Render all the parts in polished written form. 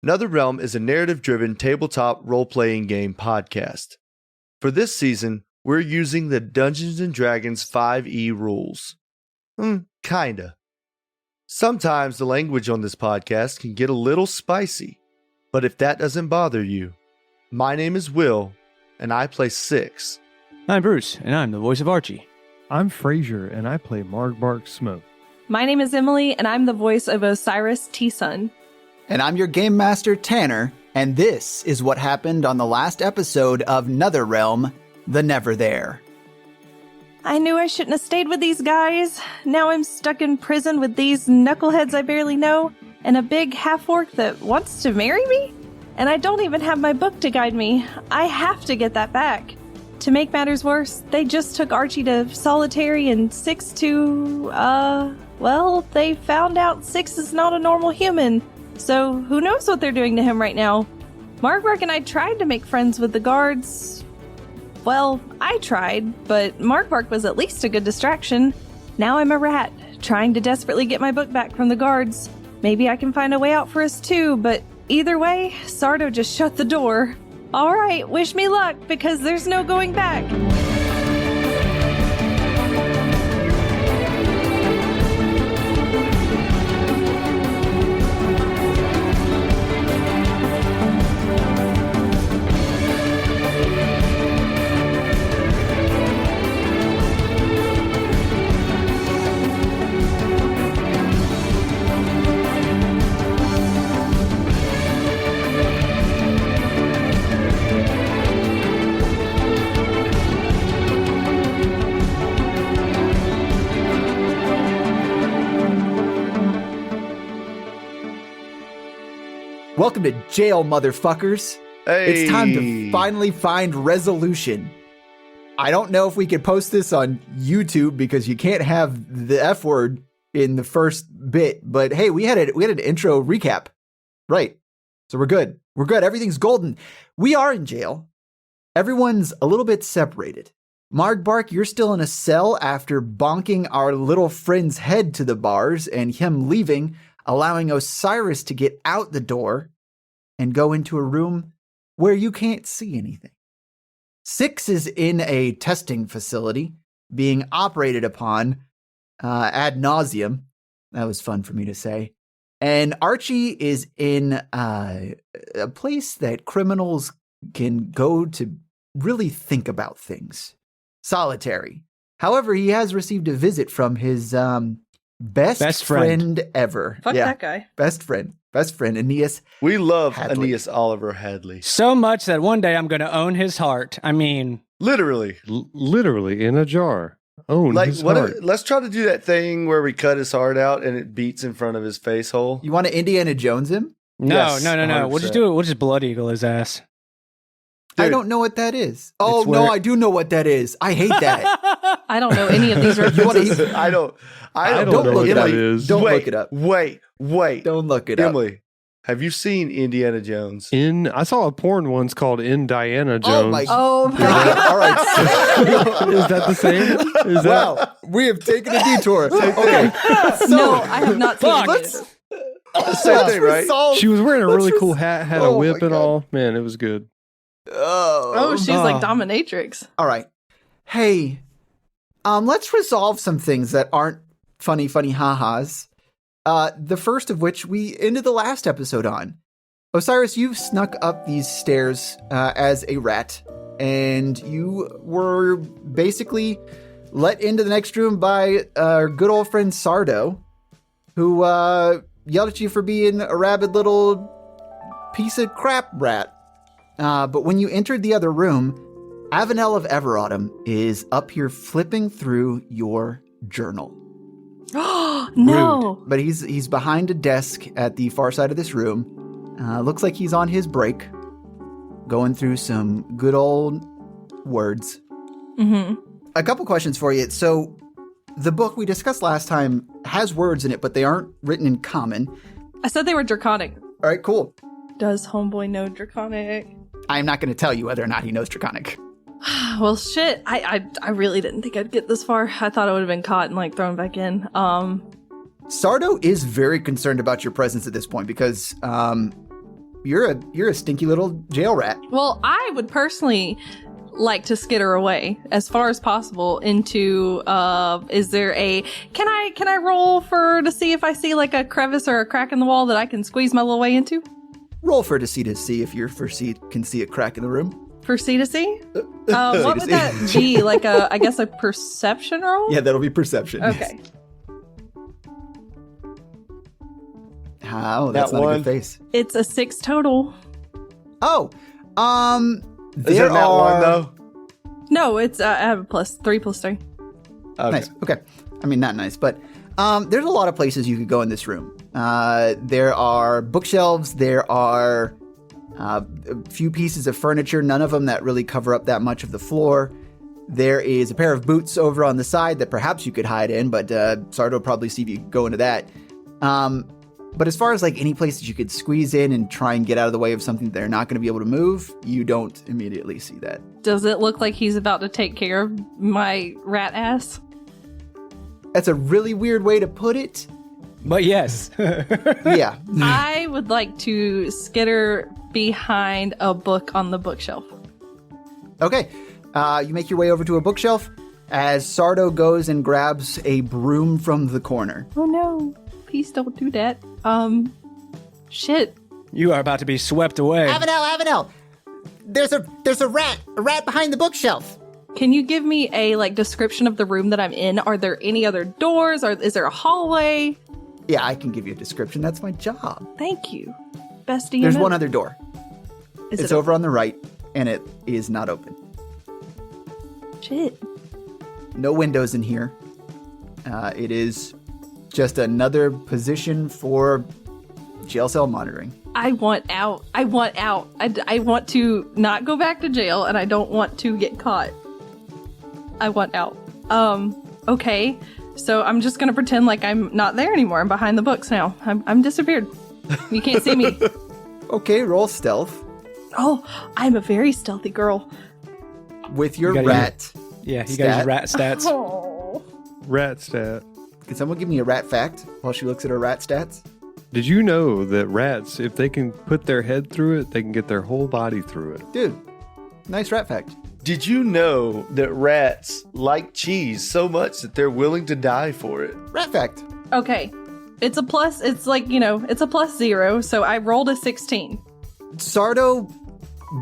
Neverthere is a narrative-driven tabletop role-playing game podcast. For this season, we're using the Dungeons & Dragons 5e rules. Kinda. Sometimes the language on this podcast can get a little spicy, but if that doesn't bother you, my name is Will, and I play Six. I'm Bruce, and I'm the voice of Archie. I'm Frazier, and I play Margbark Smoke. My name is Emily, and I'm the voice of Osiris T-Sun. And I'm your game master, Tanner, and this is what happened on the last episode of Neverthere, the Neverthere. I knew I shouldn't have stayed with these guys. Now I'm stuck in prison with these knuckleheads I barely know, and a big half-orc that wants to marry me? And I don't even have my book to guide me. I have to get that back. To make matters worse, they just took Archie to solitary and Six to, they found out Six is not a normal human. So who knows what they're doing to him right now? Margbark and I tried to make friends with the guards. Well, I tried, but Margbark was at least a good distraction. Now I'm a rat, trying to desperately get my book back from the guards. Maybe I can find a way out for us too, but either way, Sardo just shut the door. All right, wish me luck, because there's no going back. Welcome to jail, motherfuckers. Hey. It's time to finally find resolution. I don't know if we could post this on YouTube because you can't have the F word in the first bit, but hey, we had an intro recap. Right. So we're good. We're good. Everything's golden. We are in jail. Everyone's a little bit separated. Margbark, you're still in a cell after bonking our little friend's head to the bars and him leaving, allowing Osiris to get out the door and go into a room where you can't see anything. Six is in a testing facility being operated upon ad nauseum. That was fun for me to say. And Archie is in a place that criminals can go to really think about things. Solitary. However, he has received a visit from his best friend ever. Fuck that guy. Best friend, Aeneas. We love Hadley. Aeneas Oliver Hadley. So much that one day I'm going to own his heart. I mean... Literally. Literally in a jar. Own his heart. Let's try to do that thing where we cut his heart out and it beats in front of his face hole. You want to Indiana Jones him? No, Yes, no. 100%. We'll just do it. We'll just blood eagle his ass. I Dude. don't know what that is. Oh, It's where- no, I do know what that is. I hate that. I don't know any of these references. I don't don't know look it up. Emily, Don't wait, look it up. Wait. Don't look it up. Emily, have you seen Indiana Jones? I saw a porn once called In Diana Jones. Oh, my Oh my God. All right. Is that the same? Is that Wow. We have taken a detour. Okay. No, I have not seen Fuck. it. Same thing, right? She was wearing a really cool hat, had a Oh, whip my and God. all. Man, it was good. Oh, she's like dominatrix. All right. Hey, let's resolve some things that aren't funny ha-has. The first of which we ended the last episode on. Osiris, you've snuck up these stairs as a rat, and you were basically let into the next room by our good old friend Sardo, who yelled at you for being a rabid little piece of crap rat. But when you entered the other room, Avenel of Everautumn is up here flipping through your journal. No. Rude. But he's behind a desk at the far side of this room. Looks like he's on his break, going through some good old words. Mm-hmm. A couple questions for you. So the book we discussed last time has words in it, but they aren't written in common. I said they were draconic. All right, cool. Does homeboy know draconic? I'm not going to tell you whether or not he knows Draconic. Well, shit. I really didn't think I'd get this far. I thought I would have been caught and like thrown back in. Sardo is very concerned about your presence at this point because you're a stinky little jail rat. Well, I would personally like to skitter away as far as possible into is there a can I roll to see if I see like a crevice or a crack in the wall that I can squeeze my little way into? Roll for to see if your foresee can see a crack in the room. Foresee to see? What would that be? Like I guess a perception roll? Yeah, that'll be perception. Okay. How? That's not a good face. It's a 6 total. Oh, Is there not one though? No, it's I have a +3 +3. Okay. Nice. Okay. I mean, not nice, but there's a lot of places you could go in this room. There are bookshelves. There are a few pieces of furniture, none of them that really cover up that much of the floor. There is a pair of boots over on the side that perhaps you could hide in, but Sardo will probably see if you go into that. But as far as like any places you could squeeze in and try and get out of the way of something they're not going to be able to move, you don't immediately see that. Does it look like he's about to take care of my rat ass? That's a really weird way to put it. But yes. Yeah. I would like to skitter behind a book on the bookshelf. Okay. You make your way over to a bookshelf as Sardo goes and grabs a broom from the corner. Oh no. Please don't do that. Shit. You are about to be swept away. Avenel, there's a rat behind the bookshelf. Can you give me a description of the room that I'm in? Are there any other doors? Is there a hallway? Yeah, I can give you a description. That's my job. Thank you. Bestie. There's one other door. Is it's it over on the right, and it is not open. Shit. No windows in here. It is just another position for jail cell monitoring. I want out. I want to not go back to jail, and I don't want to get caught. I want out. Okay. So I'm just gonna pretend like I'm not there anymore. I'm behind the books now. I'm disappeared. You can't see me. Okay, roll stealth. Oh, I'm a very stealthy girl. With your You gotta rat. Yeah, you Stat. got his rat stats. Oh. Rat stat. Can someone give me a rat fact while she looks at her rat stats? Did you know that rats, if they can put their head through it, they can get their whole body through it? Dude, nice rat fact. Did you know that rats like cheese so much that they're willing to die for it? Rat fact. Okay. It's a plus. It's it's a +0. So I rolled a 16. Sardo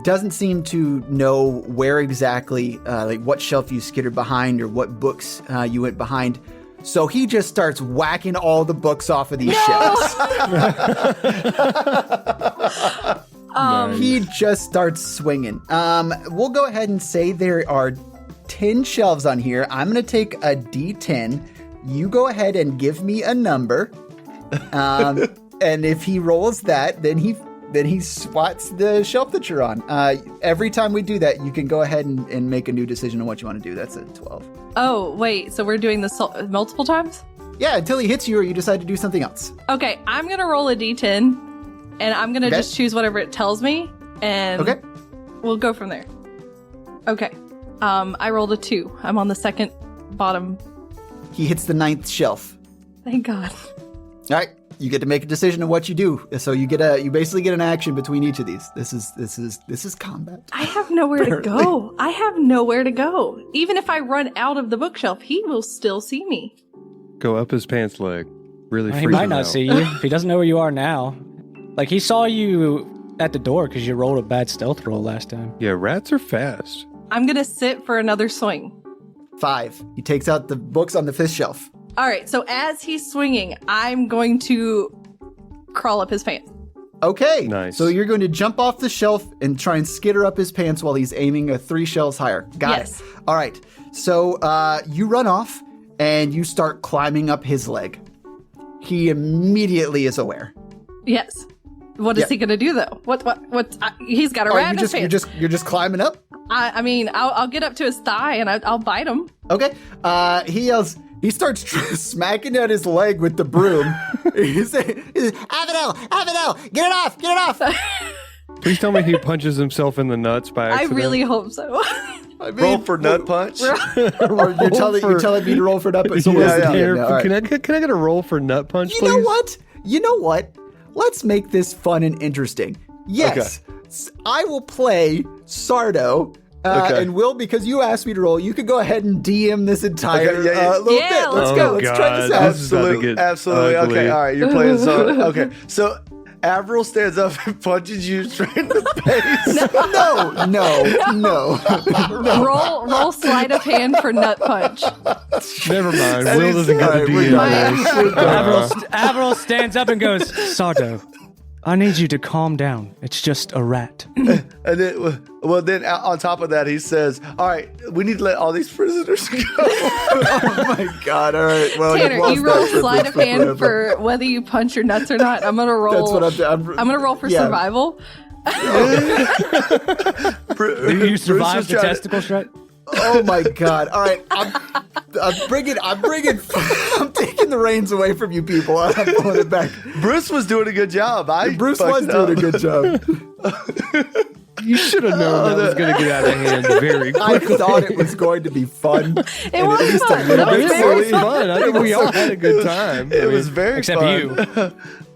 doesn't seem to know where exactly, what shelf you skittered behind or what books you went behind. So he just starts whacking all the books off of these shelves. He just starts swinging. We'll go ahead and say there are 10 shelves on here. I'm going to take a D10. You go ahead and give me a number. And if he rolls that, then he swats the shelf that you're on. Every time we do that, you can go ahead and make a new decision on what you want to do. That's a 12. Oh, wait. So we're doing this multiple times? Yeah, until he hits you or you decide to do something else. Okay. I'm going to roll a D10 and I'm going to just choose whatever it tells me and we'll go from there. Okay. I rolled a 2. I'm on the second bottom. He hits the 9th shelf. Thank God. All right. You get to make a decision on what you do. So you basically get an action between each of these. This is combat. I have nowhere to go. I have nowhere to go. Even if I run out of the bookshelf, he will still see me. Go up his pants leg. Really He freak might him not out. see you. He doesn't know where you are now. Like, he saw you at the door because you rolled a bad stealth roll last time. Yeah, rats are fast. I'm going to sit for another swing. 5. He takes out the books on the 5th shelf. All right, so as he's swinging, I'm going to crawl up his pants. Okay. Nice. So you're going to jump off the shelf and try and skitter up his pants while he's aiming 3 shelves higher. Got Yes. it. All right. So you run off and you start climbing up his leg. He immediately is aware. Yes. What is he going to do, though? What? He's got a rat in his pants. You're just climbing up? I mean, I'll get up to his thigh and I'll bite him. Okay. He yells. He starts smacking at his leg with the broom. He's Avenel, get it off. Please tell me he punches himself in the nuts by I accident. really hope so. I mean, Roll for nut punch. Or you're telling me to roll for nut punch. So Yeah, what's the yeah. DM now? All right. Can I get a roll for nut punch, You please? know what? Let's make this fun and interesting. Yes. I will play Sardo. And Will, because you asked me to roll, you could go ahead and DM this entire little bit. Let's go. Let's try this out. Absolutely. Ugly. Okay. All right. You're playing Sardo. Okay. So Avril stands up and punches you straight in the face. No. Roll sleight of hand for nut punch. Never mind. Will doesn't get the DM. Avril stands up and goes, Sardo, I need you to calm down. It's just a rat. And then, then on top of that, he says, all right, we need to let all these prisoners go. Oh my God. All right. Well, Tanner, you roll sleight of hand for whether you punch your nuts or not. I'm going to roll. That's what I'm going to roll for survival. Do you survive the testicle shred? Oh my God. All right. I'm taking the reins away from you people. I'm pulling it back. Bruce was doing a good job. Bruce was doing a good job. You should have known that was going to get out of hand very I quickly. thought it was going to be fun. It was fun. It was It very was fun. I think we all had a good time. It was very Except fun. you.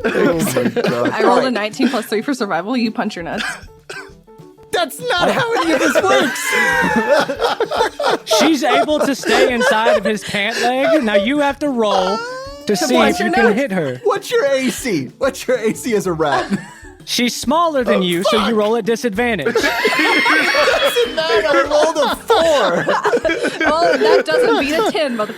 Oh my God. I rolled a 19 plus 3 for survival. You punch your nuts. That's not how any of this works. She's able to stay inside of his pant leg. Now you have to roll to see punch if you your can nuts. hit her. What's your AC? What's your AC as a rat? She's smaller than you, so you roll at disadvantage. I rolled a 4. Well, that doesn't beat a 10, mother.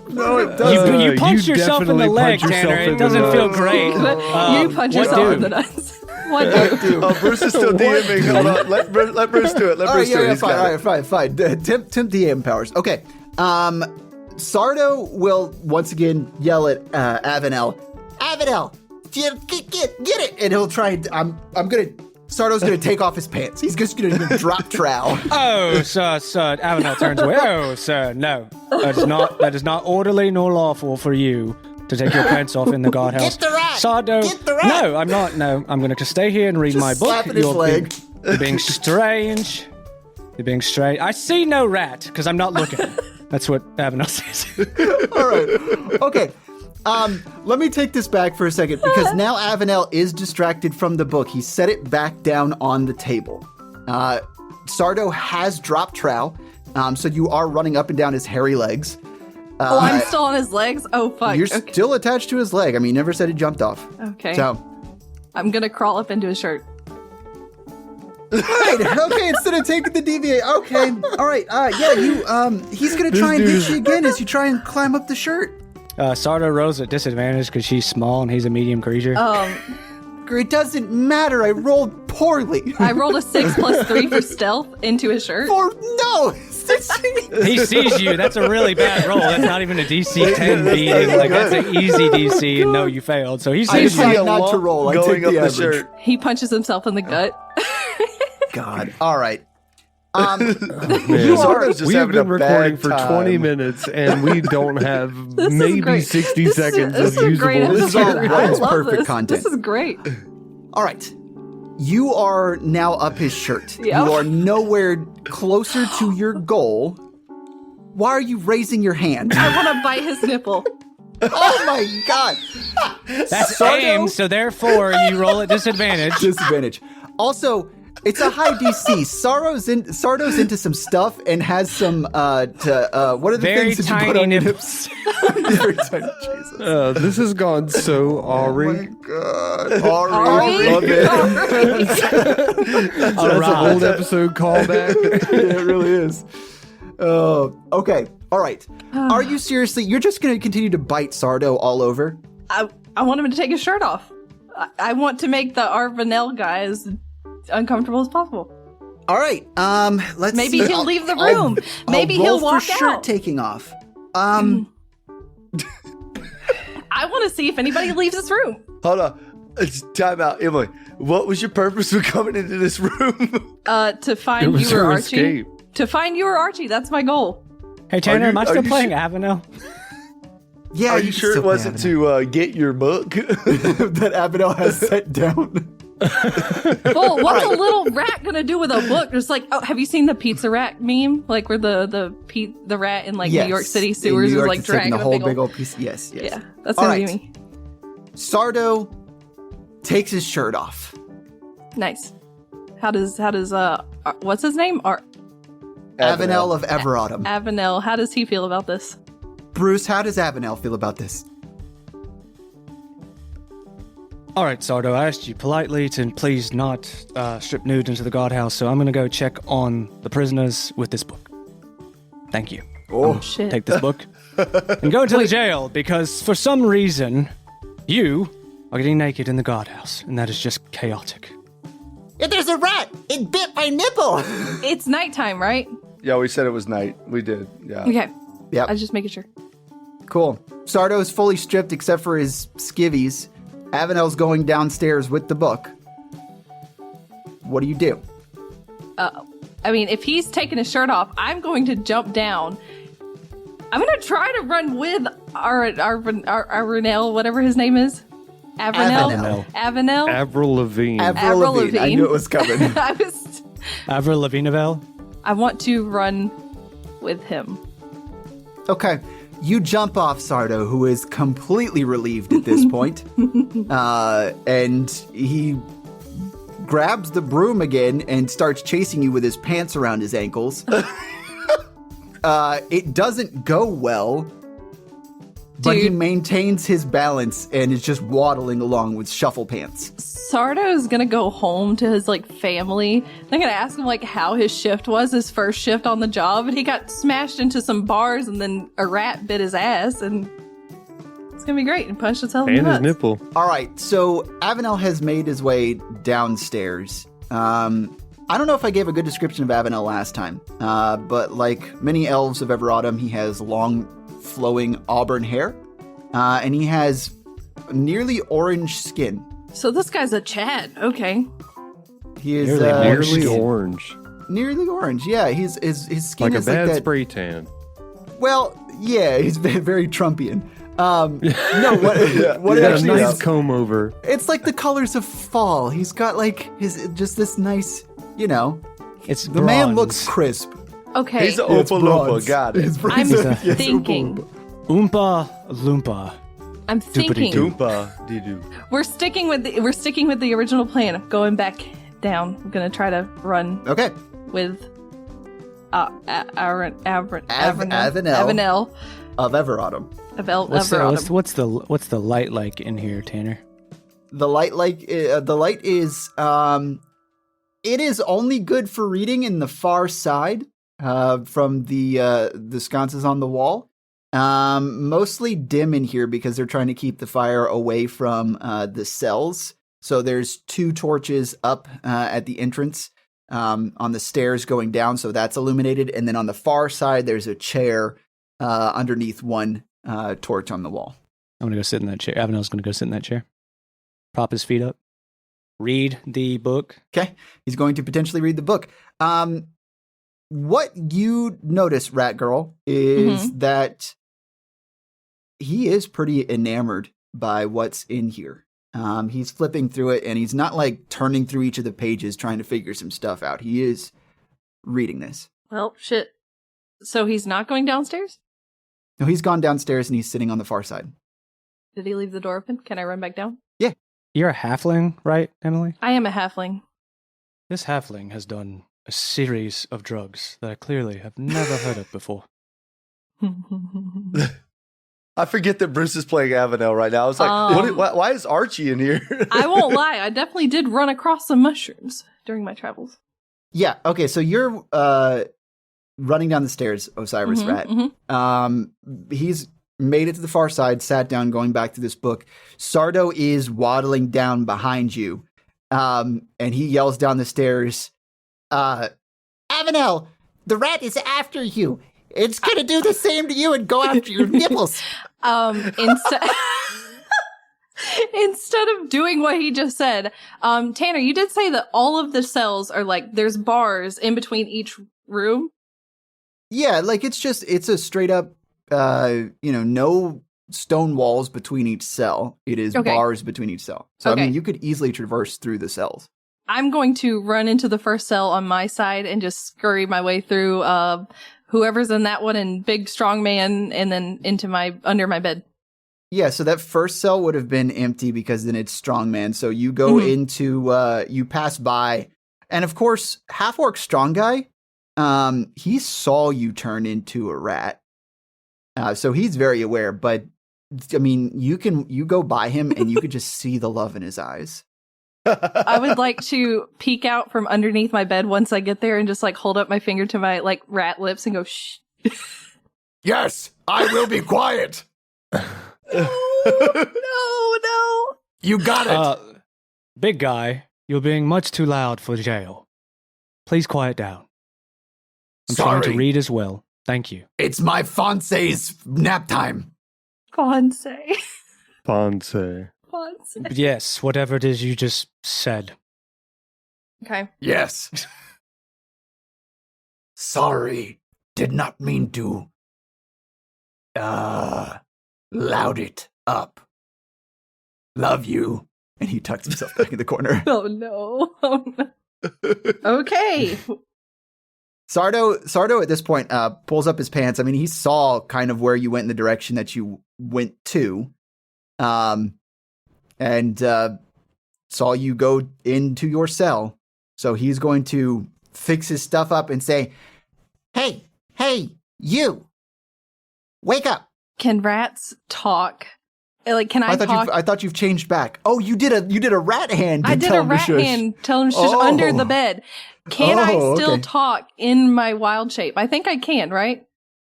No, it doesn't. You punch you yourself in the definitely leg, punch yourself Tanner. in It the doesn't feel nuts. great. But you punch what yourself do? in the nuts. What do? Oh, Bruce is still DMing. Hold on. Let Bruce do it. Let All Bruce right, do it. yeah, He's got it. fine. Tim DM powers. Okay. Sardo will once again yell at Avenel. Avenel, get it! And he'll try. Sardo's gonna take off his pants. He's just gonna drop trowel. Oh, sir, Avenel turns away. Oh, sir, no. That is not orderly nor lawful for you to take your pants off in the guardhouse. Get the rat! Sardo, Get the rat! no, I'm not. No, I'm going to stay here and read my book. slapping his leg. You're being strange. You're being strange. I see no rat because I'm not looking. That's what Avenel says. All right. Okay. Let me take this back for a second because now Avenel is distracted from the book. He set it back down on the table. Sardo has dropped trowel, so you are running up and down his hairy legs. Oh, I'm still on his legs? Oh, fuck. You're Okay. still attached to his leg. I mean, you never said he jumped off. Okay. So, I'm going to crawl up into his shirt. right. Okay, instead of taking the deviate. Okay. All right. Yeah, he's going to try and hit you again as you try and climb up the shirt. Sardo rolls at disadvantage because she's small and he's a medium creature. It doesn't matter. I rolled poorly. I rolled a 6 plus 3 for stealth into his shirt. No. He sees you. That's a really bad roll. That's not even a DC 10 beating. Like, that's an easy DC, and no, you failed. So he I sees decided you. not to roll. I going take up the the average. shirt. He punches himself in the gut. God. All right. Sardo's just We have having been a bad recording for time. 20 minutes and we don't have This is maybe great. 60 seconds This of is great. usable This is all material. I Ryan's love perfect this. content. This is great. All right. You are now up his shirt. Yep. You are nowhere closer to your goal. Why are you raising your hand? I want to bite his nipple. Oh my God. That's Sardo- aim, so therefore you roll at disadvantage. Disadvantage. Also, it's a high DC. Sardo's into some stuff and has some what are the Very things that you put tiny on your nips. nips? Very tiny. Jesus. This has gone so Ari. God. Ari? Love it. That's an old episode callback. Yeah, it really is. Okay. All right. Are you seriously? You're just going to continue to bite Sardo all over? I want him to take his shirt off. I want to make the Arvanel guy as uncomfortable as possible. All right. Let's Maybe see. he'll leave the room. Maybe I'll roll he'll walk for shirt out. taking off. I want to see if anybody leaves this room. Hold on. Time out. Emily, what was your purpose for coming into this room? To It find was you or her Archie. escape. To find you or Archie. That's my goal. Hey, Tanner, am I are still you playing sure- Avenel? Yeah. Are you sure it wasn't to get your book? that Avenel has set down? Well, what's a little rat gonna do with a book? Just like, oh, have you seen the pizza rat meme? Like where the rat in like New York City sewers in New is York, like it's taking dragging the a whole big old. piece. Yes. Yeah, that's All gonna right. be me. Sardo takes his shirt off. Nice. How does what's his name? Avenel of Everautumn. Avenel. How does he feel about this? Bruce, how does Avenel feel about this? All right, Sardo, I asked you politely to please not strip nude into the guardhouse, so I'm going to go check on the prisoners with this book. Thank you. Oh, Shit. Take this book and go into the jail because for some reason you are getting naked in the guardhouse, and that is just chaotic. Yeah, there's a rat! It bit my nipple! It's nighttime, right? Yeah, we said it was night. We did. Yeah. Okay. Yep. I was just making sure. Cool. Sardo is fully stripped except for his skivvies. Avenel's going downstairs with the book. What do you do? I mean, if he's taking his shirt off, I'm going to jump down. I'm going to try to run with Avenel, whatever his name is. Avenel. Avril Lavigne. Avril Lavigne. I knew it was coming. Avril Lavigne. I want to run with him. Okay. You jump off Sardo, who is completely relieved at this point. And he grabs the broom again and starts chasing you with his pants around his ankles. It doesn't go well, but he maintains his balance and is just waddling along with shuffle pants. Sardo is gonna go home to his family. They're gonna ask him how his shift was, his first shift on the job, and he got smashed into some bars, and then a rat bit his ass, and it's gonna be great. And punched himself in the And his nuts. nipple. All right, so Avenel has made his way downstairs. I don't know if I gave a good description of Avenel last time, but like many elves of Everautumn, he has long, flowing auburn hair, and he has nearly orange skin. So this guy's a Chad. Okay. He is Nearly orange. Nearly orange. Yeah, his skin Like a is bad like that. spray tan. Well, yeah, he's very Trumpian. No, what He it got a actually nice is, comb over. it's like the colors of fall. He's got just this nice, It's the man bronze. looks crisp. Okay. He's an It's Oompa bronze. Loompa. Got it. It's bronze. I'm Yes, Oompa thinking. Loompa. Oompa Loompa. I'm thinking. Doompa dee-doo. We're sticking with the original plan of going back down. I'm gonna try to run Okay. with Avenel Avenel of Everautumn. of What's Everautumn. what's the light like in here, Tanner? The light is it is only good for reading in the far side from the sconces on the wall. Mostly dim in here because they're trying to keep the fire away from the cells. So there's 2 torches up at the entrance on the stairs going down, so that's illuminated. And then on the far side, there's a chair underneath one torch on the wall. I'm gonna go sit in that chair. Avenel's gonna go sit in that chair. Prop his feet up. Read the book. Okay, he's going to potentially read the book. What you notice, Rat Girl, is that he is pretty enamored by what's in here. He's flipping through it, and he's not turning through each of the pages trying to figure some stuff out. He is reading this. Well, shit. So he's not going downstairs? No, he's gone downstairs and he's sitting on the far side. Did he leave the door open? Can I run back down? You're a halfling, right, Emily? I am a halfling. This halfling has done a series of drugs that I clearly have never heard of before. I forget that Bruce is playing Avenel right now. I was like, why is Archie in here? I won't lie. I definitely did run across some mushrooms during my travels. Yeah, okay, so you're running down the stairs, Osiris Rat. He's made it to the far side, sat down, going back to this book. Sardo is waddling down behind you, and he yells down the stairs, Avenel, the rat is after you. It's gonna do the same to you and go after your nipples. Instead of doing what he just said, Tanner, you did say that all of the cells are there's bars in between each room. Yeah, it's a straight up, no stone walls between each cell. It is bars between each cell. So, I mean, you could easily traverse through the cells. I'm going to run into the first cell on my side and just scurry my way through whoever's in that one and big strong man and then into under my bed. Yeah, so that first cell would have been empty because then it's strongman. So you go into, you pass by. And of course, half-orc strong guy, he saw you turn into a rat. So he's very aware. But, I mean, you go by him and you could just see the love in his eyes. I would like to peek out from underneath my bed once I get there and just like hold up my finger to my like rat lips and go, shh. Yes, I will be quiet. No. You got it. Big guy, you're being much too loud for jail. Please quiet down. I'm trying to read as well. Thank you. It's my Fonse's nap time. Fonse. Ponce. Yes, whatever it is you just said. Okay. Yes. Sorry. Did not mean to. Loud it up. Love you. And he tucks himself back in the corner. Oh no. Okay. Sardo at this point pulls up his pants. I mean, he saw kind of where you went in the direction that you went to. And saw you go into your cell. So he's going to fix his stuff up and say, Hey, you! Wake up! Can rats talk? Like, can I talk? I thought you've changed back. Oh, you did a rat hand. I did a rat hand. Tell him shush under the bed. Can I still talk in my wild shape? I think I can, right?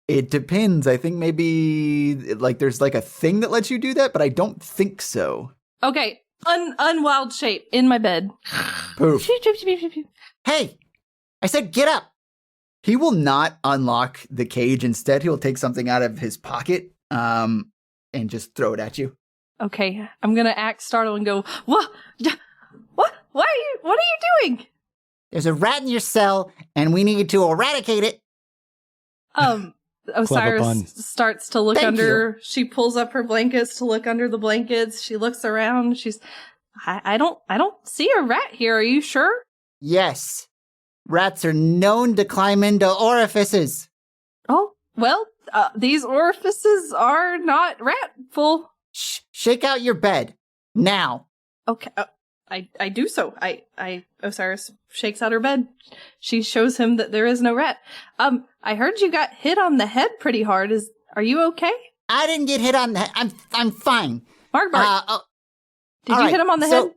It depends. I think maybe like there's like a thing that lets you do that, but I don't think so. Okay, unwild shape in my bed. Poof. Hey, I said get up. He will not unlock the cage. Instead, he'll take something out of his pocket and just throw it at you. Okay, I'm gonna act startled and go, what? What are you doing? There's a rat in your cell, and we need to eradicate it. Osiris starts to look under. She pulls up her blankets to look under the blankets. She looks around. I don't see a rat here. Are you sure? Yes. Rats are known to climb into orifices. Oh, well, these orifices are not ratful. Shake out your bed. Now. Okay, I do so. Osiris shakes out her bed. She shows him that there is no rat. I heard you got hit on the head pretty hard. Are you okay? I didn't get hit on the head. I'm fine. Margbark, did you hit him on the head?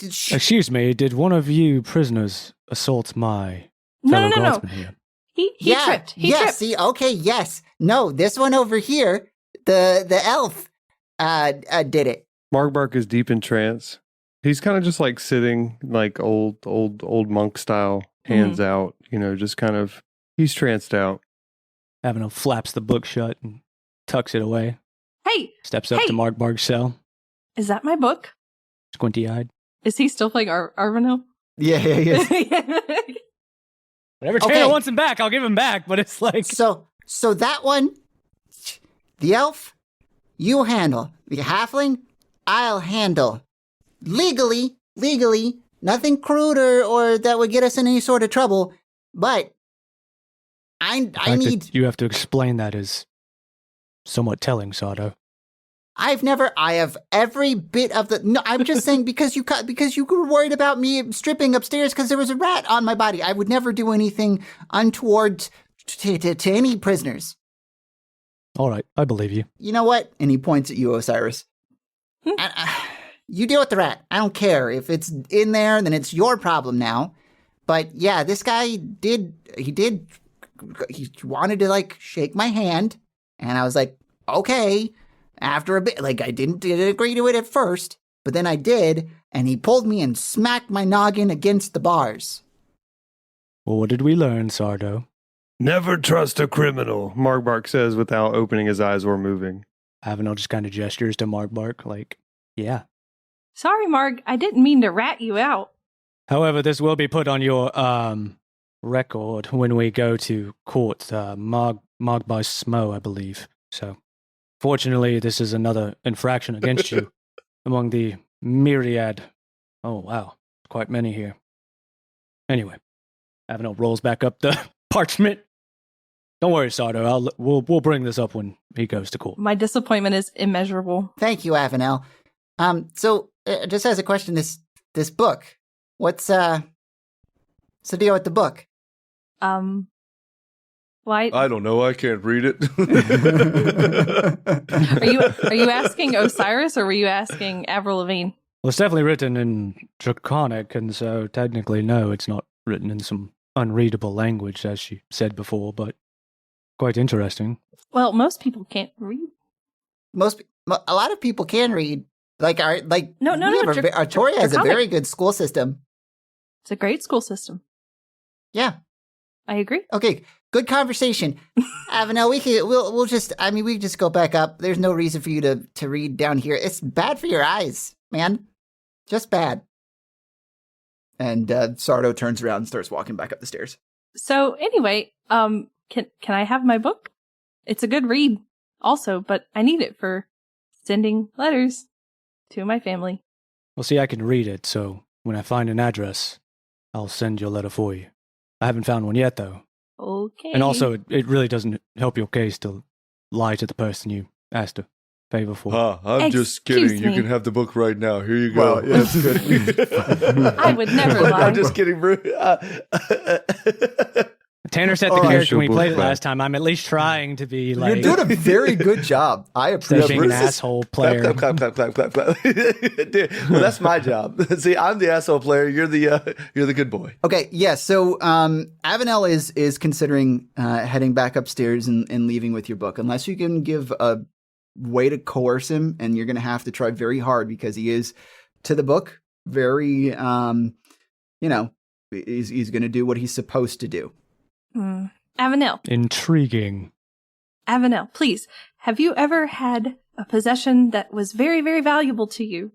Excuse me, did one of you prisoners assault my fellow guardsman here? He tripped. He tripped. See, okay, yes. No, this one over here, the elf, did it. Margbark is deep in trance. He's kind of just like sitting like old monk style, hands out, just kind of, he's tranced out. Avenel flaps the book shut and tucks it away. Hey! Steps up to Margbark's cell. Is that my book? Squinty-eyed. Is he still playing Arvenel? Yeah, he is. Whatever Taylor wants him back, I'll give him back, but it's like... So that one, the elf, you handle. The halfling, I'll handle. Legally, nothing crude or that would get us in any sort of trouble, but I need... You have to explain that is somewhat telling, Sardo. I have every bit of the... No, I'm just saying because you were worried about me stripping upstairs because there was a rat on my body. I would never do anything untoward to any prisoners. All right, I believe you. You know what? And he points at you, Osiris. You deal with the rat. I don't care. If it's in there, then it's your problem now. But yeah, this guy he wanted to like shake my hand. And I was like, okay. After a bit, like I didn't agree to it at first, but then I did. And he pulled me and smacked my noggin against the bars. Well, what did we learn, Sardo? Never trust a criminal, Margbark says without opening his eyes or moving. Avenel just kind of gestures to Margbark like, yeah. Sorry, Marg, I didn't mean to rat you out. However, this will be put on your record when we go to court, Margbark Smo, I believe. So, fortunately, this is another infraction against you among the myriad. Oh, wow. Quite many here. Anyway, Avenel rolls back up the parchment. Don't worry, Sardo. We'll bring this up when he goes to court. My disappointment is immeasurable. Thank you, Avenel. So just as a question, this book, what's the deal with the book? Why? I don't know. I can't read it. Are you asking Osiris or were you asking Avril Lavigne? Well, it's definitely written in Draconic, and so technically, no, it's not written in some unreadable language, as she said before, but quite interesting. Well, most people can't read. A lot of people can read. Artoria has a Draconic. very good school system. It's a great school system. Yeah. I agree. Okay. Good conversation. Avenel, we can just go back up. There's no reason for you to read down here. It's bad for your eyes, man. Just bad. And Sardo turns around and starts walking back up the stairs. So anyway, can I have my book? It's a good read also, but I need it for sending letters to my family. Well, see, I can read it, so when I find an address, I'll send your letter for you. I haven't found one yet, though. Okay. And also, it really doesn't help your case to lie to the person you asked a favor for. I'm just kidding. Excuse You me. can have the book right now. Here you go. Well, yeah, it's good. I would never lie. I'm just kidding, bro. Tanner said the All right. character when we played it Book last time. I'm at least trying to be like You're doing a very good job. I instead of appreciate being an it. asshole player. Clap, clap, clap, clap, clap, clap. Dude, well, that's my job. See, I'm the asshole player. You're the good boy. Okay, yeah. So Avenel is considering heading back upstairs and leaving with your book, unless you can give a way to coerce him, and you're going to have to try very hard because he is to the book very, he's going to do what he's supposed to do. Avenel, Intriguing. please, have you ever had a possession that was very, very valuable to you?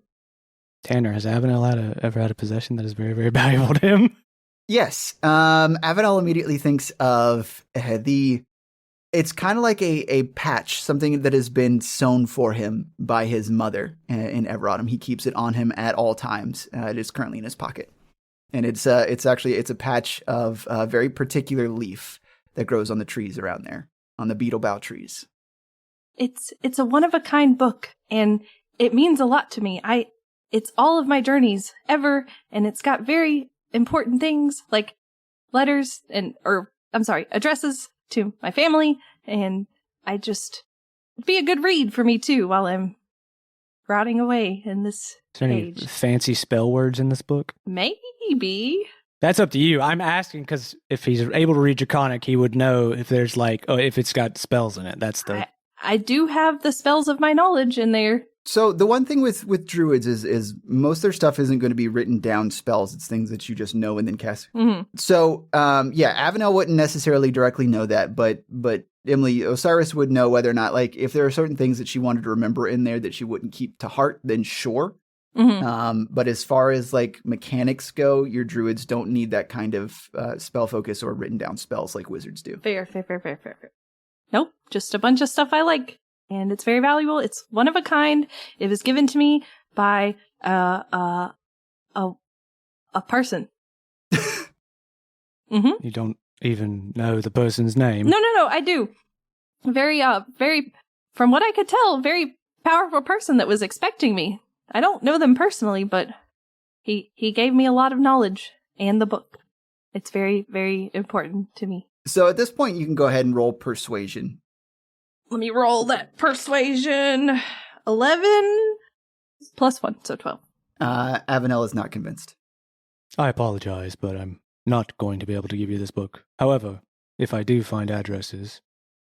Tanner, has Avenel ever had a possession that is very, very valuable to him? Yes. Avenel immediately thinks of it's kind of like a patch, something that has been sewn for him by his mother in Everautumn. He keeps it on him at all times. It is currently in his pocket. And it's a patch of a very particular leaf that grows on the trees around there, on the beetle bough trees. It's a one-of-a-kind book, and it means a lot to me. It's all of my journeys ever, and it's got very important things like letters addresses to my family, and it'd be a good read for me too while I'm rotting away in this Is there any page. fancy spell words in this book? Maybe. That's up to you. I'm asking because if he's able to read Draconic, he would know if there's if it's got spells in it. That's the. I do have the spells of my knowledge in there. So the one thing with druids is most of their stuff isn't going to be written down spells. It's things that you just know and then cast. Mm-hmm. So Avenel wouldn't necessarily directly know that, but Emily, Osiris would know whether or not, like, if there are certain things that she wanted to remember in there that she wouldn't keep to heart, then sure. Mm-hmm. But as far as like mechanics go, your druids don't need that kind of spell focus or written down spells like wizards do. Fair. Nope, just a bunch of stuff I like, and it's very valuable. It's one of a kind. It was given to me by a person. Mm-hmm. You don't even know the person's name. No, I do. Very, from what I could tell, very powerful person that was expecting me. I don't know them personally, but he gave me a lot of knowledge and the book. It's very, very important to me. So at this point, you can go ahead and roll persuasion. Let me roll that persuasion. 11 plus 1, so 12. Avenel is not convinced. I apologize, but I'm not going to be able to give you this book. However, if I do find addresses,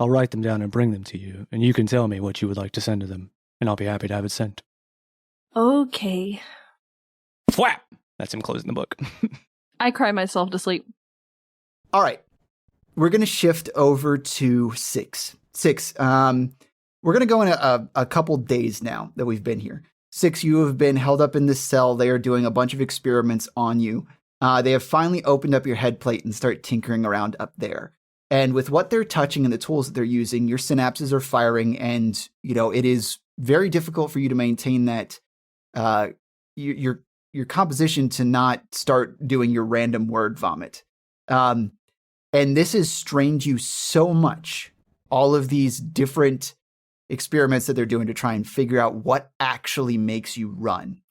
I'll write them down and bring them to you, and you can tell me what you would like to send to them, and I'll be happy to have it sent. Okay. Fwap! That's him closing the book. I cry myself to sleep. All right. We're going to shift over to 6. 6. We're going to go in a couple days now that we've been here. 6, you have been held up in this cell. They are doing a bunch of experiments on you. They have finally opened up your head plate and start tinkering around up there. And with what they're touching and the tools that they're using, your synapses are firing, and it is very difficult for you to maintain that your composition to not start doing your random word vomit. And this has strained you so much, all of these different experiments that they're doing to try and figure out what actually makes you run,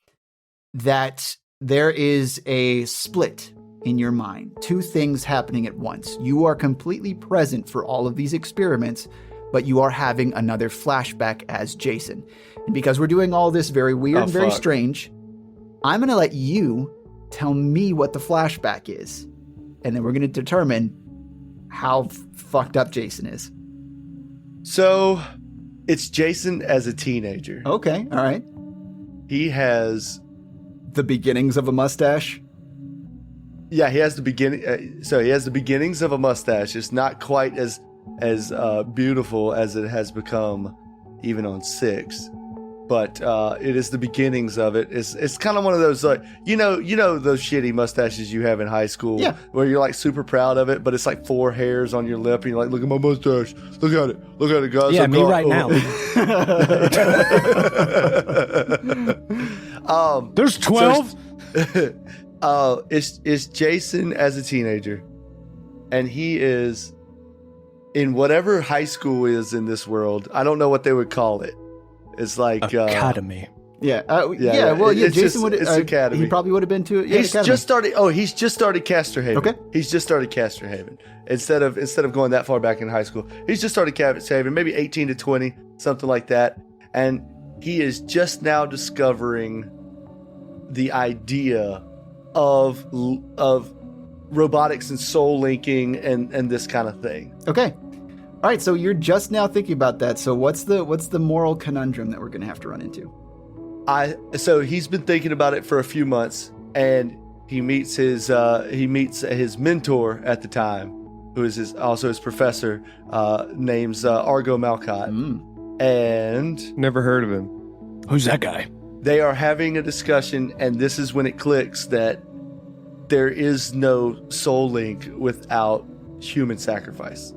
that there is a split in your mind, two things happening at once. You are completely present for all of these experiments, but you are having another flashback as Jason. And because we're doing all this very weird and very strange, I'm going to let you tell me what the flashback is. And then we're going to determine how fucked up Jason is. So, it's Jason as a teenager. Okay, all right. He has the beginnings of a mustache. Yeah, he has the beginning. So he has the beginnings of a mustache. It's not quite as beautiful as it has become, even on 6. But it is the beginnings of it. It's kind of one of those, like, you know those shitty mustaches you have in high school, yeah, where you're like super proud of it, but it's like 4 hairs on your lip, and you're like, look at my mustache, look at it, guys. Yeah, me right now. There's 12. It's Jason as a teenager, and he is in whatever high school is in this world. I don't know what they would call it. It's like academy. Well, it's Jason would. It's academy. He probably would have been to. Yeah, he's academy. just started. Oh, he's just started Castor Haven. Okay, he's just started Castor Haven instead of going that far back in high school. He's just started Castor Haven, maybe 18 to 20, something like that, and he is just now discovering the idea of robotics and soul linking and this kind of thing. Okay. All right, so you're just now thinking about that. So what's the moral conundrum that we're going to have to run into? So he's been thinking about it for a few months, and he meets his mentor at the time, who is also his professor, name's Argo Malcott. And never heard of him. Who's that guy? They are having a discussion, and this is when it clicks that there is no soul link without human sacrifice.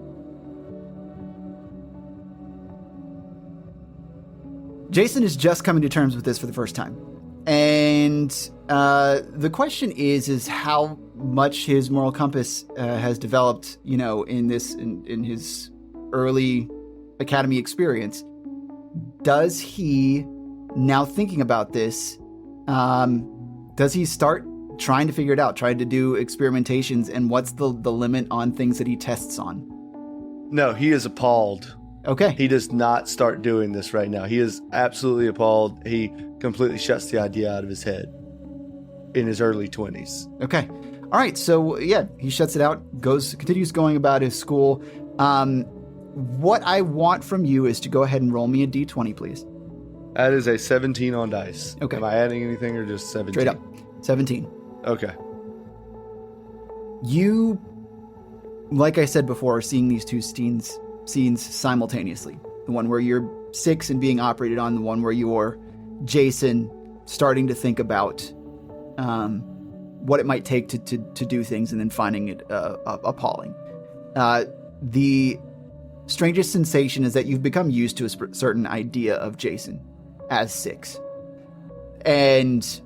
Jason is just coming to terms with this for the first time. And the question is how much his moral compass has developed, in his early academy experience. Does he, now thinking about this, does he start trying to figure it out, trying to do experimentations, and what's the limit on things that he tests on? No, he is appalled. Okay. He does not start doing this right now. He is absolutely appalled. He completely shuts the idea out of his head in his early 20s. Okay. All right. So, yeah, he shuts it out, continues going about his school. What I want from you is to go ahead and roll me a d20, please. That is a 17 on dice. Okay. Am I adding anything or just 17? Straight up. 17. Okay. You, like I said before, are seeing these two scenes simultaneously. The one where you're 6 and being operated on, the one where you're Jason starting to think about what it might take to do things and then finding it appalling. The strangest sensation is that you've become used to a certain idea of Jason as 6. And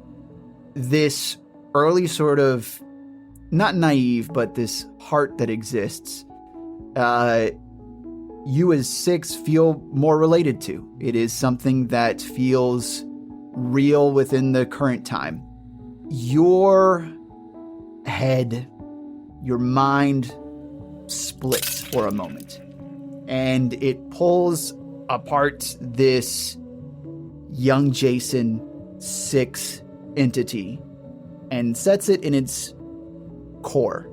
this early sort of, not naive, but this heart that exists, you as 6 feel more related to. It is something that feels real within the current time. Your head, your mind splits for a moment, and it pulls apart this young Jason 6 entity and sets it in its core.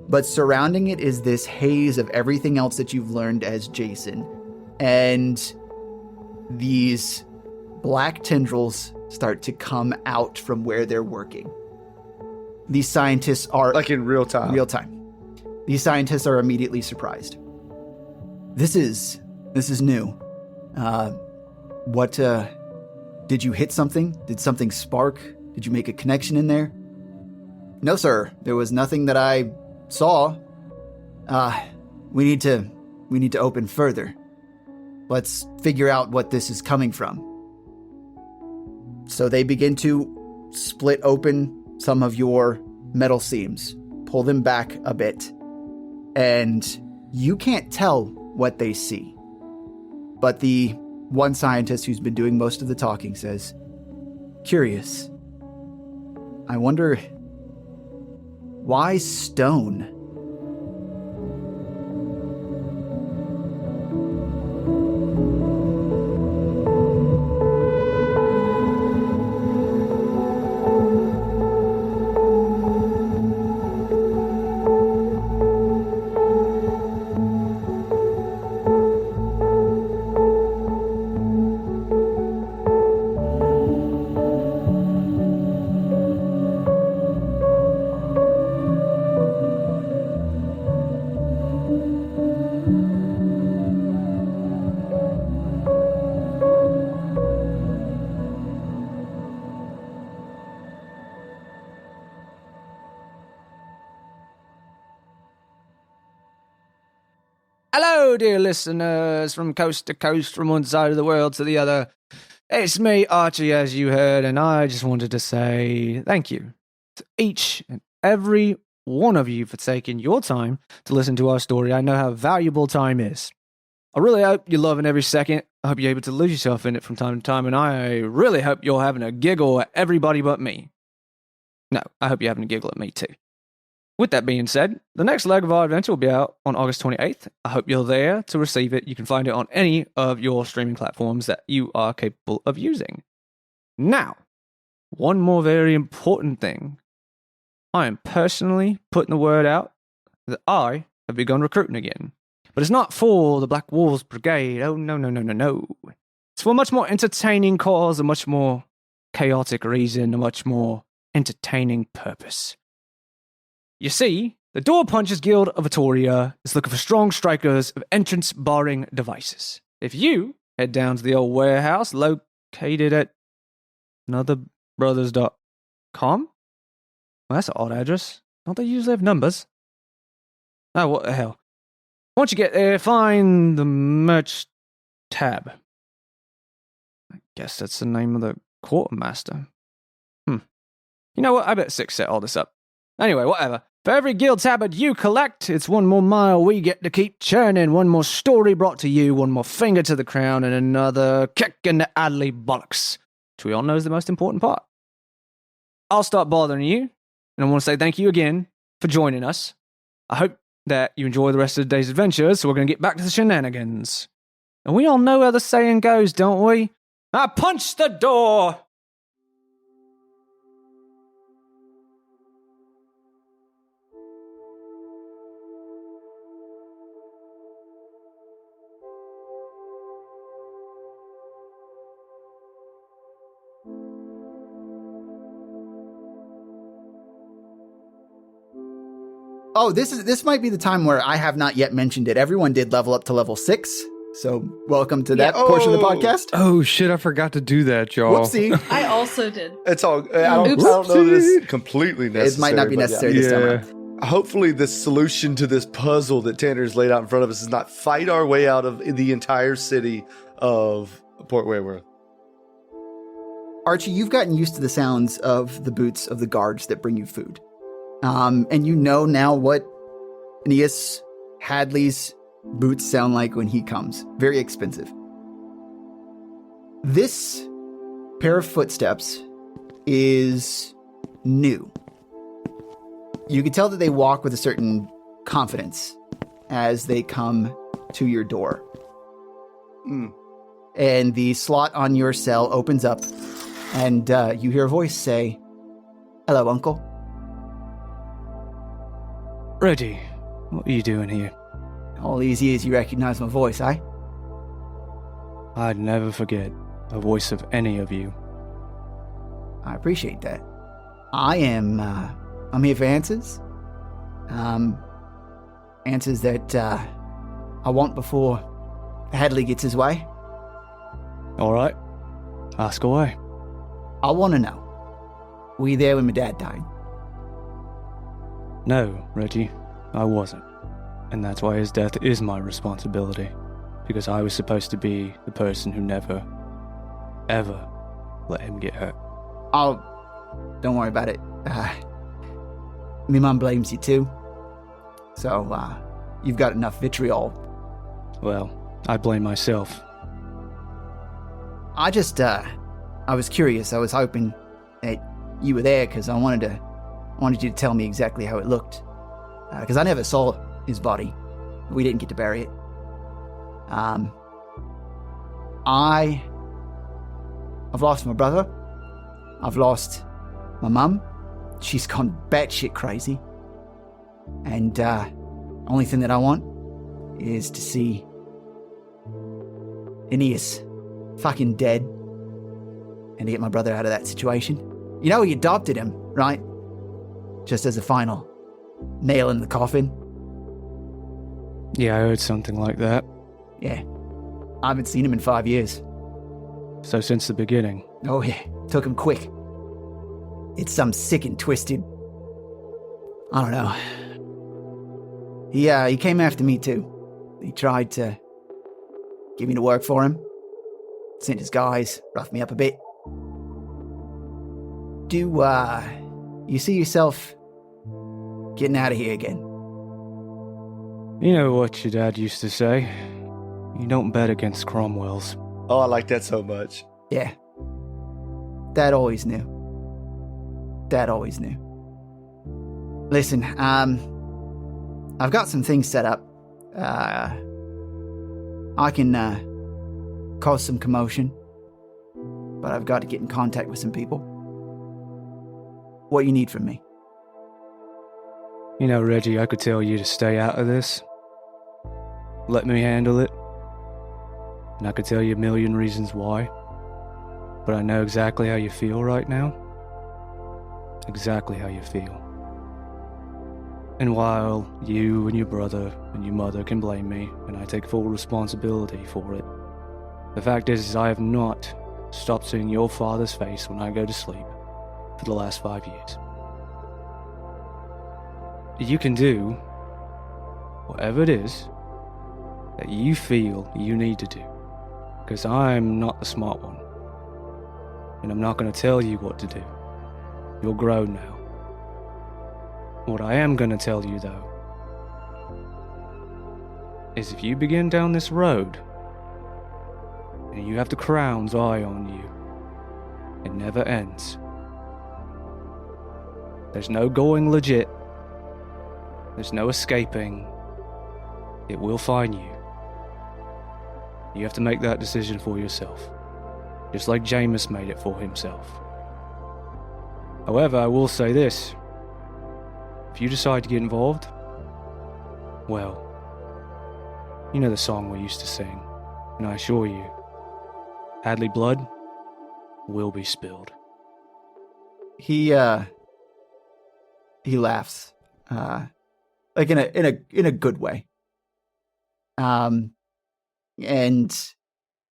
But surrounding it is this haze of everything else that you've learned as Jason. And these black tendrils start to come out from where they're working. These scientists are... Like in real time. Real time. These scientists are immediately surprised. This is new. Did you hit something? Did something spark? Did you make a connection in there? No, sir. There was nothing that I saw. We need to open further. Let's figure out what this is coming from. So they begin to split open some of your metal seams, pull them back a bit, and you can't tell what they see. But the one scientist who's been doing most of the talking says, "Curious. I wonder, why stone?" Hello, dear listeners, from coast to coast, from one side of the world to the other. It's me, Archie, as you heard, and I just wanted to say thank you to each and every one of you for taking your time to listen to our story. I know how valuable time is. I really hope you're loving every second. I hope you're able to lose yourself in it from time to time, and I really hope you're having a giggle at everybody but me. No, I hope you're having a giggle at me too. With that being said, the next leg of our adventure will be out on August 28th. I hope you're there to receive it. You can find it on any of your streaming platforms that you are capable of using. Now, one more very important thing. I am personally putting the word out that I have begun recruiting again. But it's not for the Black Wolves Brigade. Oh, no. It's for a much more entertaining cause, a much more chaotic reason, a much more entertaining purpose. You see, the Door Punchers Guild of Atoria is looking for strong strikers of entrance-barring devices. If you head down to the old warehouse located at anotherbrothers.com, well, that's an odd address. Don't they usually have numbers? Oh, what the hell. Once you get there, find the merch tab. I guess that's the name of the quartermaster. You know what? I bet 6 set all this up. Anyway, whatever. For every guild tabard you collect, it's one more mile we get to keep churning, one more story brought to you, one more finger to the crown, and another kick in the Adley bollocks, which we all know is the most important part. I'll stop bothering you, and I want to say thank you again for joining us. I hope that you enjoy the rest of the day's adventures, so we're going to get back to the shenanigans. And we all know how the saying goes, don't we? I punch the door! Oh, this might be the time where I have not yet mentioned it. Everyone did level up to level 6, so welcome to that portion of the podcast. Oh shit, I forgot to do that, y'all. Whoopsie. I also did. It's all. I don't know that it's completely necessary. It might not be necessary this time around. Hopefully, the solution to this puzzle that Tanner's laid out in front of us is not fight our way out of the entire city of Port Wayworth. Archie, you've gotten used to the sounds of the boots of the guards that bring you food. And you know now what Aeneas Hadley's boots sound like when he comes. Very expensive. This pair of footsteps is new. You can tell that they walk with a certain confidence as they come to your door. And the slot on your cell opens up, and you hear a voice say, "Hello, Uncle." Reggie, what are you doing here? All these years you recognize my voice, eh? I'd never forget the voice of any of you. I appreciate that. I'm here for answers. Answers that I want before Hadley gets his way. All right, ask away. I want to know, were you there when my dad died? No, Reggie, I wasn't. And that's why his death is my responsibility. Because I was supposed to be the person who never, ever let him get hurt. Oh, don't worry about it. My mom blames you too. So, you've got enough vitriol. Well, I blame myself. I was curious. I was hoping that you were there because I wanted you to tell me exactly how it looked. Because I never saw his body. We didn't get to bury it. I've lost my brother. I've lost my mum. She's gone batshit crazy. And only thing that I want is to see Aeneas fucking dead and to get my brother out of that situation. You know, he adopted him, right? Just as a final nail in the coffin. Yeah, I heard something like that. Yeah. I haven't seen him in 5 years. So since the beginning. Oh yeah, took him quick. It's some sick and twisted. I don't know. He came after me too. He tried to get me to work for him. Sent his guys, roughed me up a bit. Do you see yourself getting out of here again? You know what your dad used to say? You don't bet against Cromwells. Oh, I like that so much. Yeah. Dad always knew. Dad always knew. Listen, I've got some things set up. I can cause some commotion, but I've got to get in contact with some people. What you need from me? You know, Reggie, I could tell you to stay out of this. Let me handle it. And I could tell you a million reasons why. But I know exactly how you feel right now. Exactly how you feel. And while you and your brother and your mother can blame me, and I take full responsibility for it, the fact is I have not stopped seeing your father's face when I go to sleep for the last 5 years. You can do whatever it is that you feel you need to do, because I'm not the smart one, and I'm not going to tell you what to do. You're grown now. What I am going to tell you, though, is if you begin down this road, and you have the Crown's eye on you, it never ends. There's no going legit. There's no escaping. It will find you. You have to make that decision for yourself, just like Jameis made it for himself. However, I will say this. If you decide to get involved, well, you know the song we used to sing, and I assure you, Hadley blood will be spilled. He laughs, like in a good way. And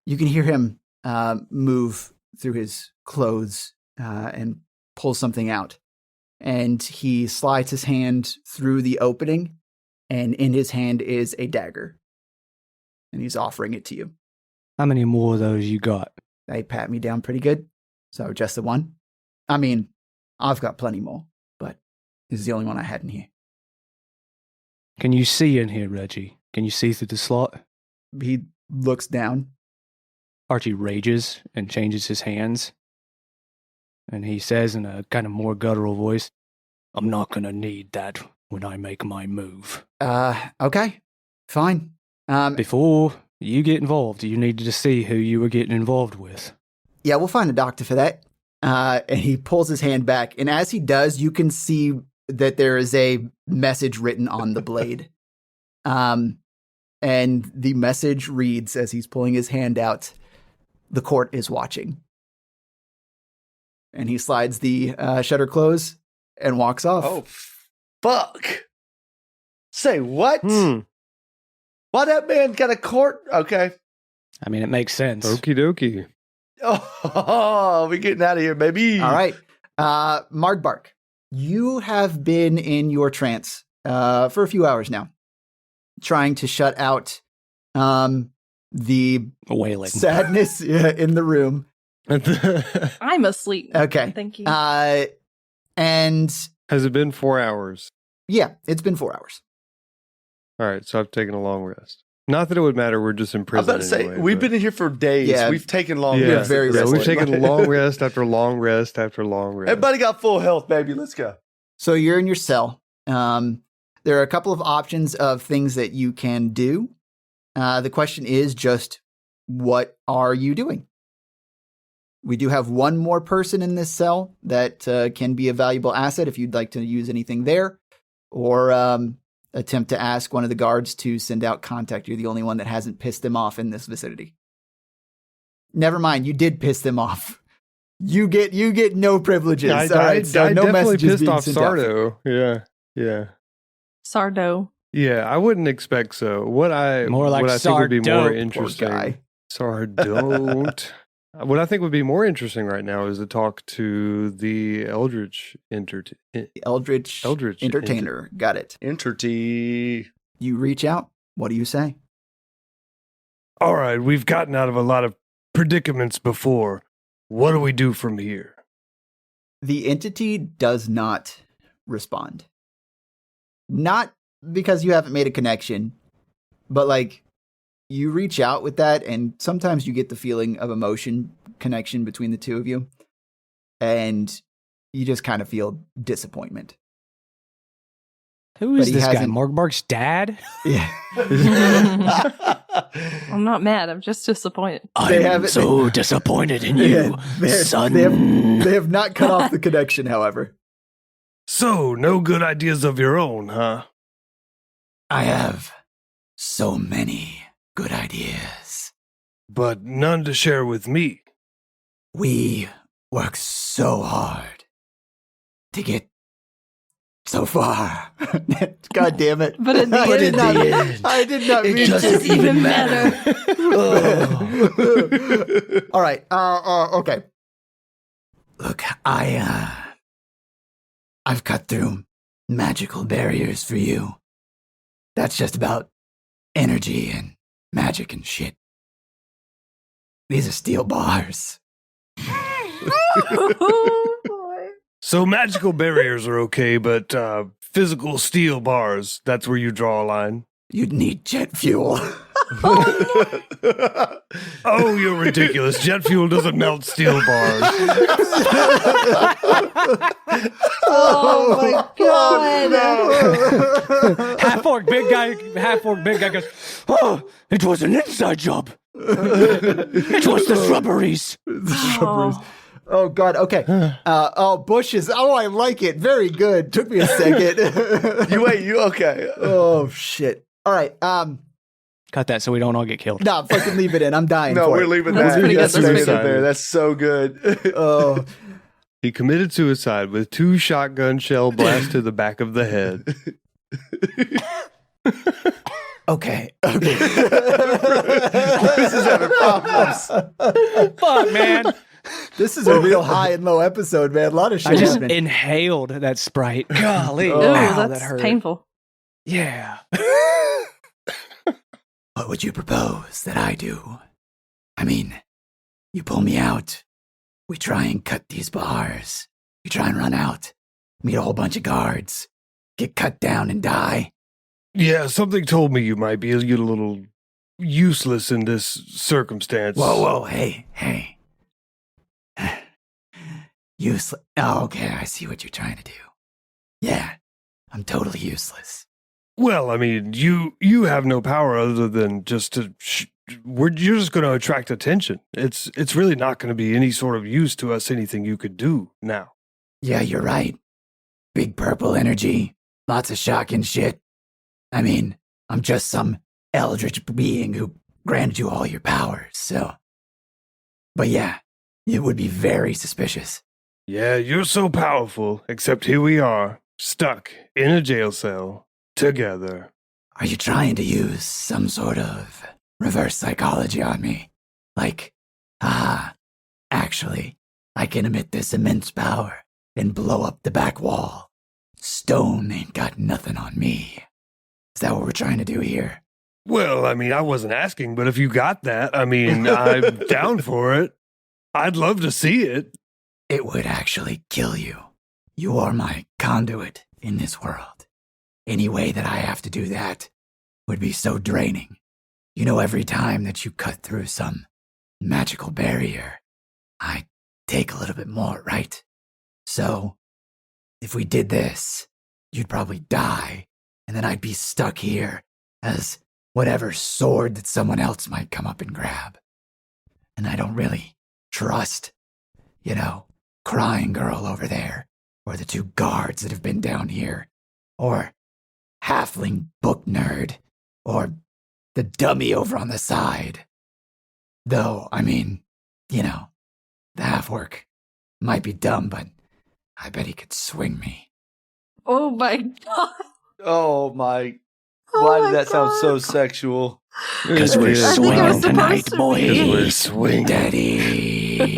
you can hear him move through his clothes and pull something out. And he slides his hand through the opening, and in his hand is a dagger. And he's offering it to you. How many more of those you got? They pat me down pretty good. So just the one? I mean, I've got plenty more, but this is the only one I had in here. Can you see in here, Reggie? Can you see through the slot? He looks down. Archie rages and changes his hands. And he says in a kind of more guttural voice, I'm not going to need that when I make my move. Okay. Fine. Before you get involved, you needed to see who you were getting involved with. Yeah, we'll find a doctor for that. And he pulls his hand back. And as he does, you can see that there is a message written on the blade. And the message reads, as he's pulling his hand out, the court is watching. And he slides the shutter close and walks off. Oh, fuck. Say what? Why that man got a court? Okay. I mean, it makes sense. Okie dokie. Oh, we getting out of here, baby. All right. Margbark, you have been in your trance for a few hours now, trying to shut out the wailing sadness in the room. I'm asleep. Okay. Thank you. And Has it been 4 hours? yeah, it's been 4 hours. All right, so I've taken a long rest. Not that it would matter. We're just in I'm prison. about to say, anyway, we've but- been in here for days. Yeah. We've taken long Yeah, rests. very yeah, we've restless. taken long rest after long rest after long rest. Everybody got full health, baby. Let's go. So you're in your cell. There are a couple of options of things that you can do. The question is just, what are you doing? We do have one more person in this cell that can be a valuable asset if you'd like to use anything there, or attempt to ask one of the guards to send out contact. You're the only one that hasn't pissed them off in this vicinity. Never mind, you did piss them off. You get no privileges. I All right, so I no definitely messages pissed being off sent out. Sardo. Yeah. Sardo. Yeah, I wouldn't expect so. More like what I think would be more Sardo. Poor interesting. guy. Sardon't. What I think would be more interesting right now is to talk to the Eldritch Eldritch Entertainer. Got it. Enterty. You reach out. What do you say? All right, we've gotten out of a lot of predicaments before. What do we do from here? The entity does not respond. Not because you haven't made a connection, but like you reach out with that, and sometimes you get the feeling of emotion connection between the two of you, and you just kind of feel disappointment. Who But is he this guy? hasn't- Margbark's dad? Yeah. I'm not mad. I'm just disappointed. They haven't- so disappointed in Yeah, they have not cut off the connection, however. So, no good ideas of your own, huh? I have so many good ideas. But none to share with me. We work so hard to get so far. God damn it. But in the I did end- not, I did not mean to. doesn't even matter. All right. Okay. Look, I've cut through magical barriers for you. That's just about energy and magic and shit. These are steel bars. Oh, boy. So magical barriers are okay, but physical steel bars, that's where you draw a line. You'd need jet fuel. Oh, you're ridiculous. Jet fuel doesn't melt steel bars. Oh my god. Half-orc big guy goes, oh, it was an inside job. It was the shrubberies. Oh. Oh God. Okay. Bushes. Oh, I like it. Very good. Took me a second. You okay? Oh shit. All right. Cut that so we don't all get killed. Nah, fucking leave it in. I'm dying. No, for we're it. leaving That's that. pretty good. That's That's pretty staying in good. there. That's so good. Oh, He committed suicide with 2 shotgun shell blasts to the back of the head. okay. This is having problems. Fuck, man. This is a real high and low episode, man. A lot of shit I just happening. inhaled that Sprite. Golly. Ooh, Oh, Ow, that's that hurt. painful. Yeah. What would you propose that I do? I mean, you pull me out. We try and cut these bars. You try and run out. Meet a whole bunch of guards. Get cut down and die. Yeah, something told me you might be a little useless in this circumstance. Whoa, hey. Useless. Oh, okay, I see what you're trying to do. Yeah, I'm totally useless. Well, I mean, you have no power other than just to. You're just going to attract attention. It's really not going to be any sort of use to us. Anything you could do now. Yeah, you're right. Big purple energy, lots of shocking shit. I mean, I'm just some eldritch being who granted you all your powers, so. But yeah, it would be very suspicious. Yeah, you're so powerful. Except here we are, stuck in a jail cell together. Are you trying to use some sort of reverse psychology on me? Like, actually, I can emit this immense power and blow up the back wall. Stone ain't got nothing on me. Is that what we're trying to do here? Well, I mean, I wasn't asking, but if you got that, I mean, I'm down for it. I'd love to see it. It would actually kill you. You are my conduit in this world. Any way that I have to do that, would be so draining. You know, every time that you cut through some magical barrier, I take a little bit more, right? So, if we did this, you'd probably die, and then I'd be stuck here as whatever sword that someone else might come up and grab. And I don't really trust, Crying Girl over there, or the 2 guards that have been down here, or halfling book nerd, or the dummy over on the side. Though, the half-orc might be dumb, but I bet he could swing me. Oh my god. Oh my. Oh Why my did that sound so God. sexual? Because we're I think it was swinging supposed to be. We're swinging. Daddy.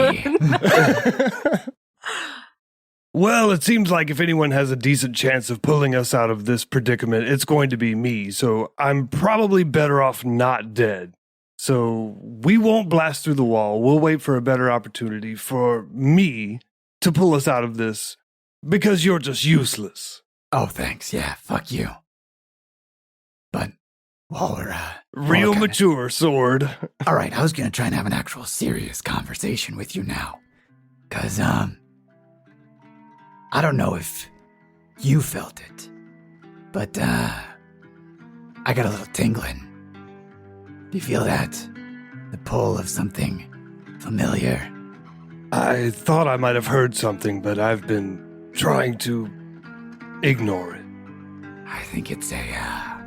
Well, it seems like if anyone has a decent chance of pulling us out of this predicament, it's going to be me. So I'm probably better off not dead. So we won't blast through the wall. We'll wait for a better opportunity for me to pull us out of this because you're just useless. Oh, thanks. Yeah, fuck you. But while we're Real kinda- mature, sword. All right, I was gonna try and have an actual serious conversation with you now, cause I don't know if you felt it, but I got a little tingling. Do you feel that? The pull of something familiar? I thought I might have heard something, but I've been trying to ignore it. I think it's a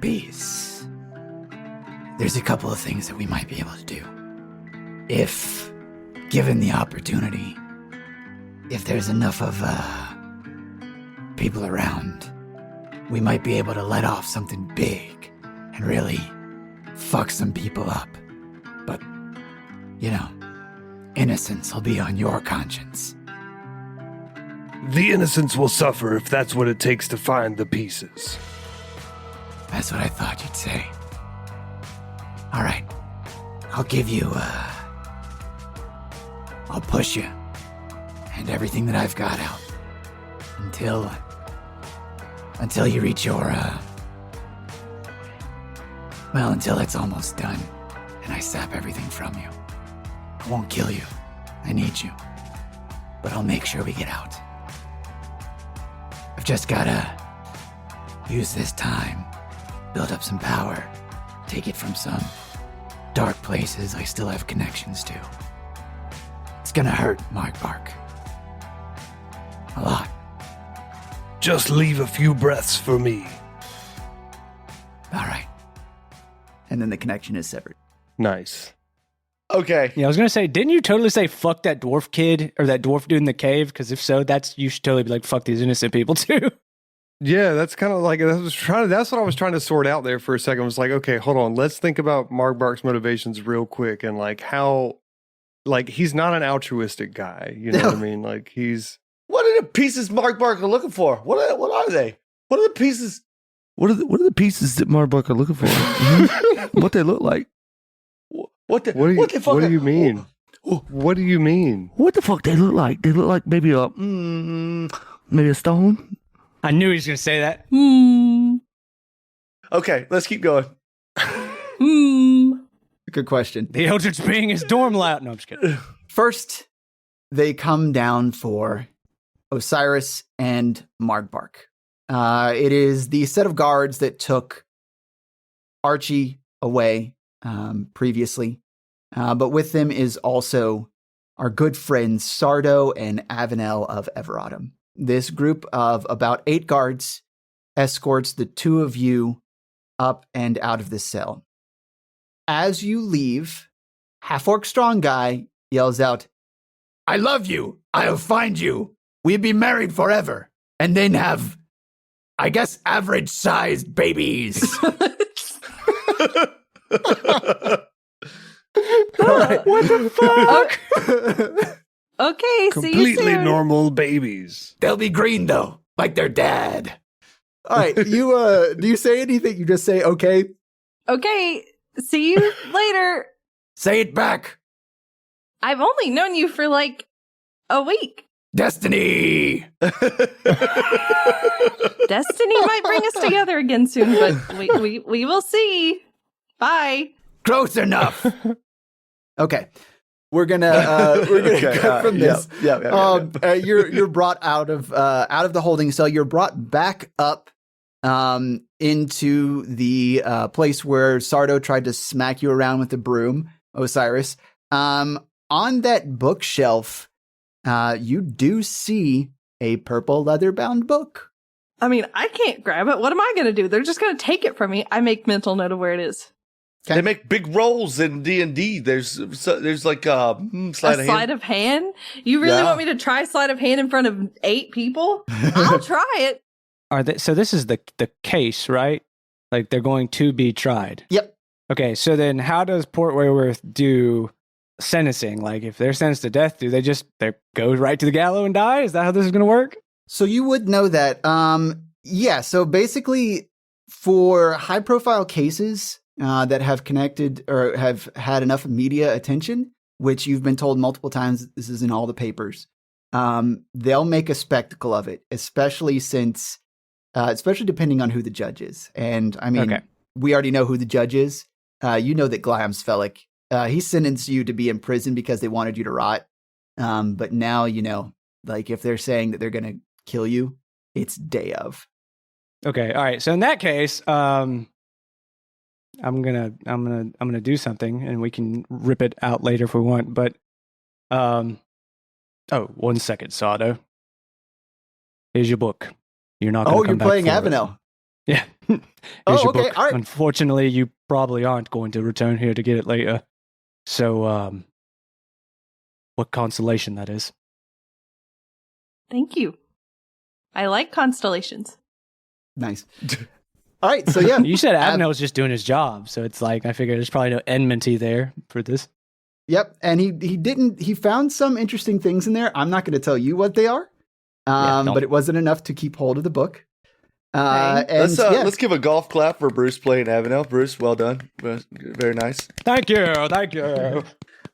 peace. There's a couple of things that we might be able to do. If given the opportunity, if there's enough of people around, we might be able to let off something big and really fuck some people up. But, innocence will be on your conscience. The innocents will suffer if that's what it takes to find the pieces. That's what I thought you'd say. All right. I'll give you, I'll push you and everything that I've got out until you reach your, until it's almost done and I sap everything from you. I won't kill you. I need you. But I'll make sure we get out. I've just gotta use this time, build up some power, take it from some dark places I still have connections to. It's gonna hurt, Margbark. A lot. Just leave a few breaths for me. All right. And then the connection is severed. Nice. Okay. Yeah, I was gonna say, didn't you totally say fuck that dwarf kid or that dwarf dude in the cave? Because if so, you should totally be like, fuck these innocent people too. Yeah, that's kind of like that's what I was trying to sort out there for a second. I was like, okay, hold on, let's think about Margbark's motivations real quick and like how, like, he's not an altruistic guy. You know what I mean? Like he's. What are the pieces Margbark are looking for? What are they? What are the pieces? What are the pieces that Margbark are looking for? What they look like? What the fuck? What do you mean? What do you mean? What the fuck they look like? They look like maybe a stone. I knew he was gonna say that. Okay, let's keep going. Good question. The Eldritch being his dorm loud. No, I'm just kidding. First, they come down for Osiris and Margbark. It is the set of guards that took Archie away previously. But with them is also our good friends Sardo and Avenel of Everautumn. This group of about 8 guards escorts the 2 of you up and out of the cell. As you leave, half-orc strong guy yells out, "I love you. I'll find you. We'll be married forever. And then have, I guess, average-sized babies." All right. What the fuck? Okay, see you Completely soon. normal babies. They'll be green, though, like their dad. All right, you do you say anything? You just say, okay? Okay, see you later. Say it back. I've only known you for like a week. Destiny. Destiny might bring us together again soon, but we will see. Bye. Close enough. Okay. We're gonna cut from this. You're brought out of the holding cell. You're brought back up into the place where Sardo tried to smack you around with the broom, Osiris. On that bookshelf, you do see a purple leather-bound book. I mean, I can't grab it. What am I going to do? They're just going to take it from me. I make mental note of where it is. Okay. They make big rolls in D&D. There's like a sleight of hand. You really want me to try sleight of hand in front of 8 people? I'll try it. So this is the case, right? Like they're going to be tried. Yep. Okay, so then how does Port Wayworth do sentencing? Like if they're sentenced to death, do they go right to the gallows and die? Is that how this is going to work? So you would know that. Yeah. So basically, for high-profile cases that have connected or have had enough media attention, which you've been told multiple times, this is in all the papers, they'll make a spectacle of it, especially depending on who the judge is. And I mean, we already know who the judge is. You know that Glaham's Felic. He sentenced you to be in prison because they wanted you to rot. But now, like if they're saying that they're going to kill you, it's day of. Okay. All right. So in that case, I'm gonna do something, and we can rip it out later if we want. But, 1 second, Sardo. Here's your book. You're not. You're playing Avenel. Yeah. Here's your okay. book. All right. Unfortunately, you probably aren't going to return here to get it later. So, what constellation that is? Thank you. I like constellations. Nice. All right, so yeah. You said Avenel was just doing his job, so it's like I figured there's probably no enmity there for this. Yep, and he found some interesting things in there. I'm not going to tell you what they are, but it wasn't enough to keep hold of the book. Let's give a golf clap for Bruce playing Avenel. Bruce, well done. Very nice. Thank you.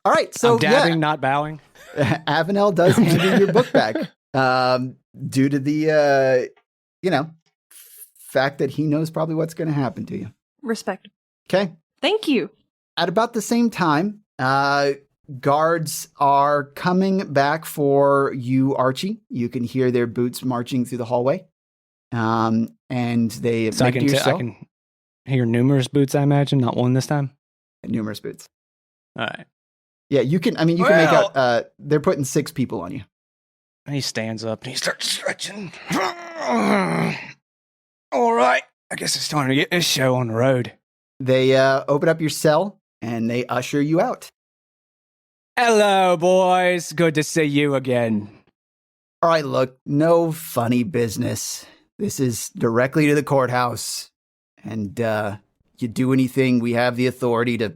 All right, so I'm dabbing, not bowing. Avenel does hand you your book back due to the, fact that he knows probably what's going to happen to you. Respect. Okay. Thank you. At about the same time, guards are coming back for you, Archie. You can hear their boots marching through the hallway. And they so I can hear numerous boots, I imagine, not one this time. Numerous boots. All right. Yeah, you can make out they're putting 6 people on you. And he stands up and he starts stretching. All right. I guess it's time to get this show on the road. They open up your cell and they usher you out. Hello, boys. Good to see you again. All right, look, no funny business. This is directly to the courthouse. And you do anything, we have the authority to,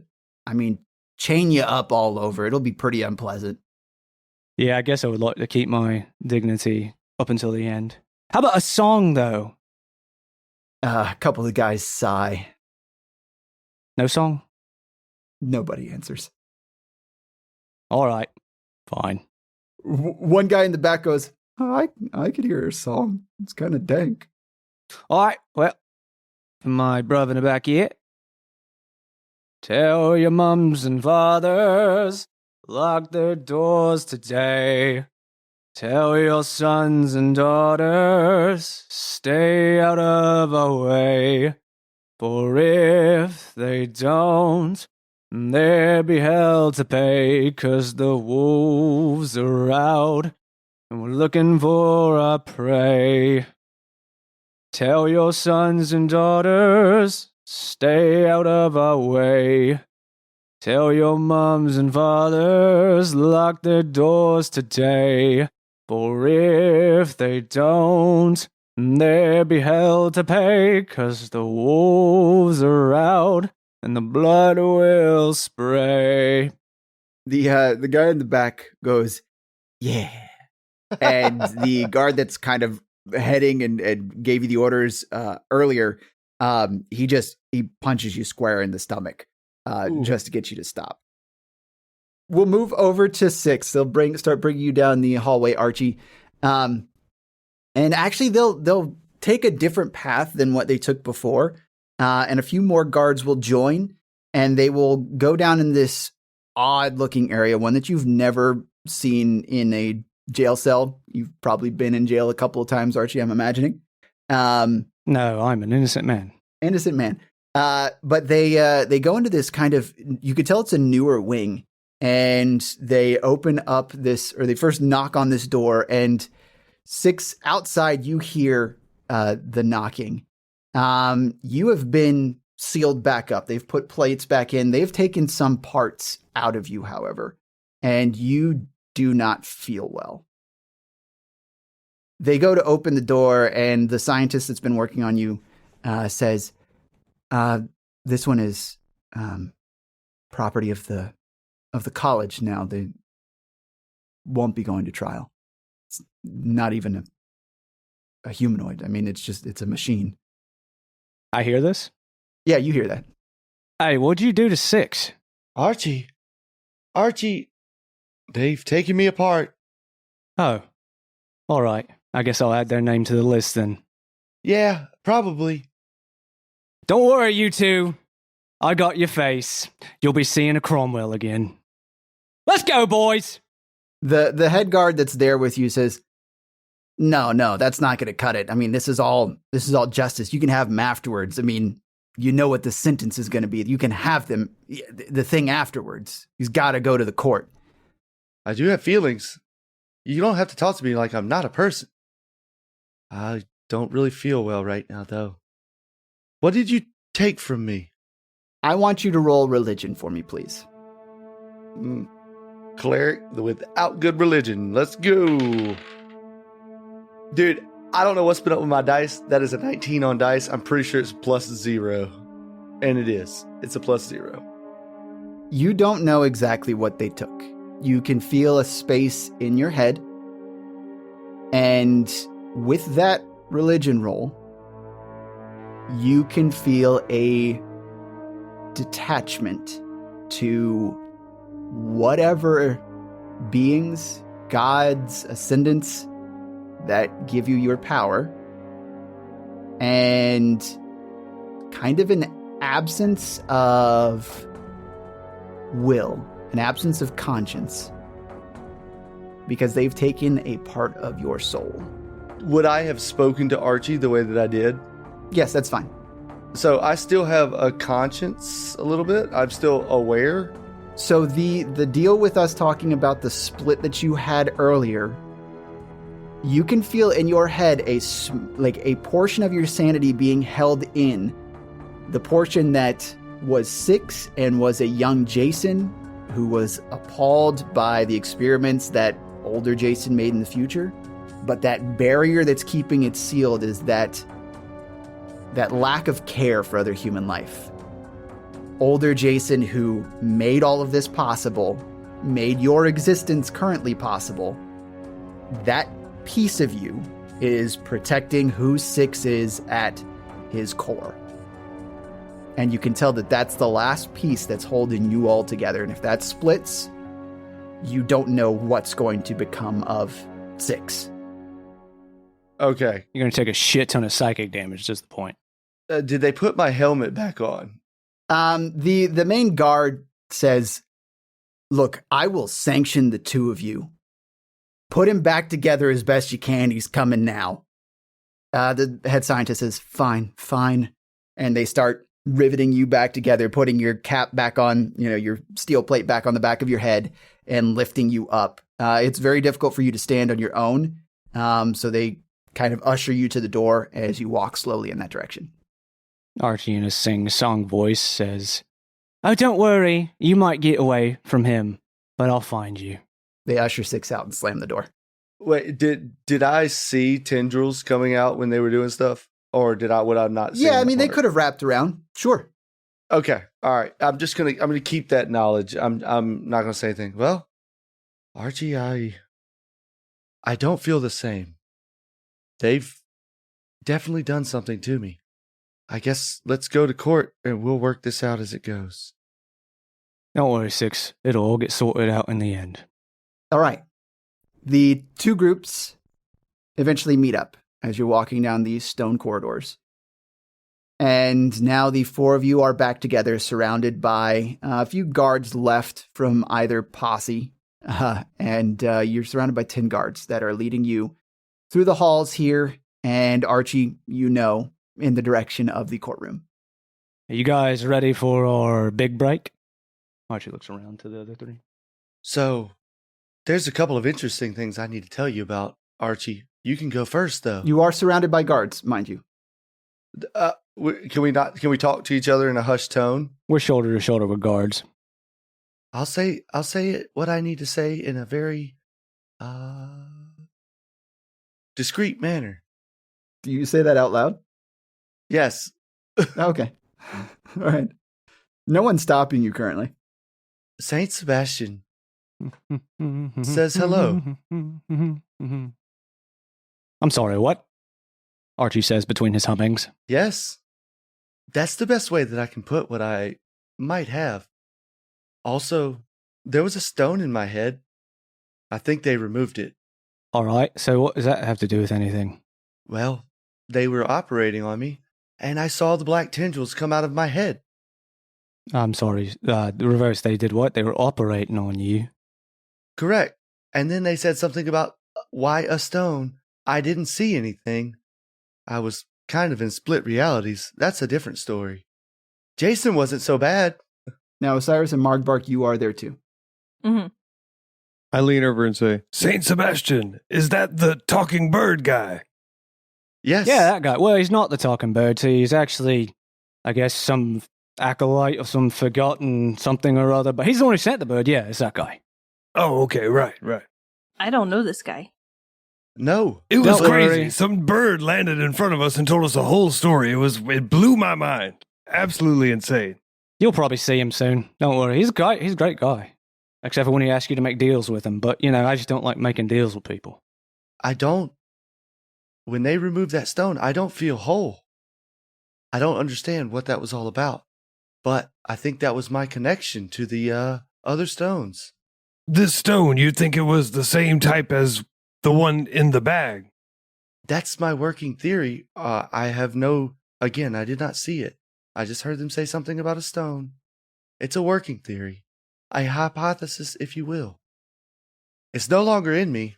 chain you up all over. It'll be pretty unpleasant. Yeah, I guess I would like to keep my dignity up until the end. How about a song, though? A couple of the guys sigh. No song? Nobody answers. All right. Fine. One guy in the back goes, I could hear a song. It's kind of dank. All right. Well, for my brother in the back here, tell your mums and fathers, lock their doors today. Tell your sons and daughters, stay out of our way. For if they don't, they'll be held to pay, 'cause the wolves are out and we're looking for our prey. Tell your sons and daughters, stay out of our way. Tell your mums and fathers, lock their doors today. For if they don't, they'll be held to pay, 'cause the wolves are out and the blood will spray. The guy in the back goes, yeah. And the guard that's kind of heading and gave you the orders earlier, he punches you square in the stomach just to get you to stop. we'll move over to 6. They'll start bringing you down the hallway, Archie. And actually, they'll take a different path than what they took before. And a few more guards will join, and they will go down in this odd-looking area, one that you've never seen in a jail cell. You've probably been in jail a couple of times, Archie, I'm imagining. No, I'm an innocent man. Innocent man. But they go into this kind of, you could tell it's a newer wing, and they open up this, or they first knock on this door, and 6 outside, you hear the knocking. You have been sealed back up. They've put plates back in. They've taken some parts out of you, however, and you do not feel well. They go to open the door, and the scientist that's been working on you says, this one is property of the college now. They won't be going to trial. It's not even a humanoid. I mean, it's a machine. I hear this? Yeah, you hear that. Hey, what'd you do to 6? Archie, they've taken me apart. Oh, all right. I guess I'll add their name to the list then. Yeah, probably. Don't worry, you two. I got your face. You'll be seeing a Cromwell again. Let's go, boys! The head guard that's there with you says, No, that's not going to cut it. I mean, this is all justice. You can have them afterwards. I mean, you know what the sentence is going to be. You can have them, the thing afterwards. He's got to go to the court. I do have feelings. You don't have to talk to me like I'm not a person. I don't really feel well right now, though. What did you take from me? I want you to roll religion for me, please. Cleric without good religion. Let's go. Dude, I don't know what's been up with my dice. That is a 19 on dice. I'm pretty sure it's +0. And it is. It's a +0. You don't know exactly what they took. You can feel a space in your head. And with that religion roll, you can feel a detachment to whatever beings, gods, ascendants that give you your power, and kind of an absence of will, an absence of conscience, because they've taken a part of your soul. Would I have spoken to Archie the way that I did? Yes, that's fine. So I still have a conscience a little bit. I'm still aware. So the deal with us talking about the split that you had earlier, you can feel in your head a portion of your sanity being held in. The portion that was 6 and was a young Jason who was appalled by the experiments that older Jason made in the future. But that barrier that's keeping it sealed is that lack of care for other human life. Older Jason, who made all of this possible, made your existence currently possible, that piece of you is protecting who 6 is at his core. And you can tell that that's the last piece that's holding you all together. And if that splits, you don't know what's going to become of 6. Okay. You're going to take a shit ton of psychic damage, is the point. Did they put my helmet back on? The main guard says, look, I will sanction the 2 of you. Put him back together as best you can. He's coming now. The head scientist says, fine. And they start riveting you back together, putting your cap back on, your steel plate back on the back of your head and lifting you up. It's very difficult for you to stand on your own. So they kind of usher you to the door as you walk slowly in that direction. Archie, in a sing-song voice, says, "Oh, don't worry. You might get away from him, but I'll find you." They usher 6 out and slam the door. Wait, did I see tendrils coming out when they were doing stuff? Or would I not see? Yeah, I mean, they could have wrapped around. Sure. Okay. All right. I'm gonna keep that knowledge. I'm not gonna say anything. Well, Archie, I don't feel the same. They've definitely done something to me. I guess let's go to court and we'll work this out as it goes. Don't worry, Six. It'll all get sorted out in the end. All right. The two groups eventually meet up as you're walking down these stone corridors. And now the four of you are back together, surrounded by a few guards left from either posse. And you're surrounded by 10 guards that are leading you through the halls here. And Archie, in the direction of the courtroom. Are you guys ready for our big break? Archie looks around to the other three. So, there's a couple of interesting things I need to tell you about, Archie. You can go first, though. You are surrounded by guards, mind you. Can we talk to each other in a hushed tone? We're shoulder to shoulder with guards. I'll say what I need to say in a very discreet manner. Do you say that out loud? Yes. Okay. All right. No one's stopping you currently. Saint Sebastian says hello. I'm sorry, what? Archie says between his hummings. Yes. That's the best way that I can put what I might have. Also, there was a stone in my head. I think they removed it. All right, so what does that have to do with anything? Well, they were operating on me, and I saw the black tendrils come out of my head. I'm sorry, the reverse, they did what? They were operating on you. Correct. And then they said something about why a stone. I didn't see anything. I was kind of in split realities. That's a different story. Jason wasn't so bad. Now, Osiris and Margbark, you are there too. Mm-hmm. I lean over and say, Saint Sebastian, is that the talking bird guy? Yes. Yeah, that guy. Well, he's not the talking bird. He's actually, I guess, some acolyte or some forgotten something or other. But he's the one who sent the bird. Yeah, it's that guy. Oh, okay, right. I don't know this guy. No. It was Don't crazy. worry. Some bird landed in front of us and told us a whole story. It blew my mind. Absolutely insane. You'll probably see him soon. Don't worry. He's great. He's a great guy. Except for when he asks you to make deals with him. But, I just don't like making deals with people. I don't. When they removed that stone, I don't feel whole. I don't understand what that was all about. But I think that was my connection to the other stones. This stone, you'd think it was the same type as the one in the bag. That's my working theory. I did not see it. I just heard them say something about a stone. It's a working theory. A hypothesis, if you will. It's no longer in me.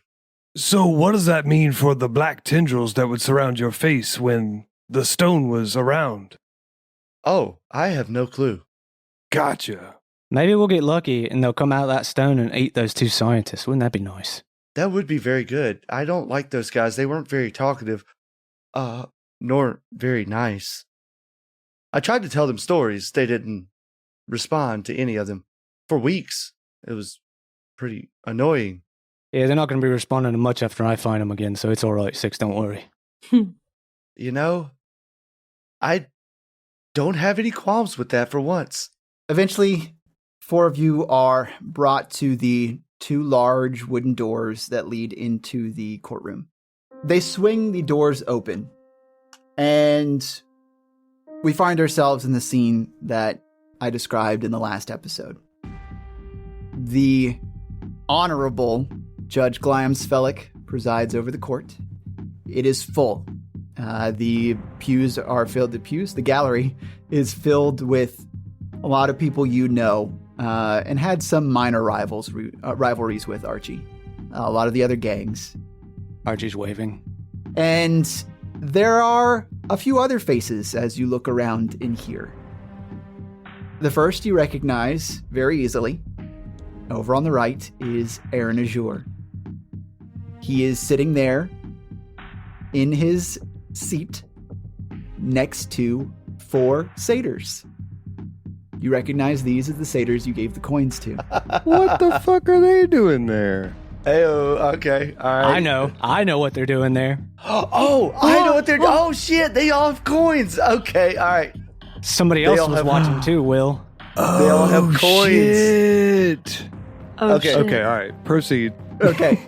So what does that mean for the black tendrils that would surround your face when the stone was around? Oh, I have no clue. Gotcha. Maybe we'll get lucky and they'll come out of that stone and eat those two scientists. Wouldn't that be nice? That would be very good. I don't like those guys. They weren't very talkative, nor very nice. I tried to tell them stories. They didn't respond to any of them. For weeks. It was pretty annoying. Yeah, they're not going to be responding to much after I find them again, so it's all right, Six, don't worry. I don't have any qualms with that for once. Eventually, four of you are brought to the two large wooden doors that lead into the courtroom. They swing the doors open, and we find ourselves in the scene that I described in the last episode. The Honorable Judge Gliam Svelik presides over the court. It is full. The pews are filled. The gallery is filled with a lot of people and had some minor rivalries with Archie. A lot of the other gangs. Archie's waving. And there are a few other faces as you look around in here. The first you recognize very easily. Over on the right is Aaron Azure. He is sitting there in his seat next to 4 satyrs. You recognize these as the satyrs you gave the coins to. what the fuck are they doing there? Hey-oh, okay, all right. I know what they're doing there. Oh, I know what they're doing. Oh, shit, they all have coins. Okay, all right. Somebody else was watching too, Will. They all have coins. Shit. Oh, Okay. shit. Okay, all right. Proceed. Okay.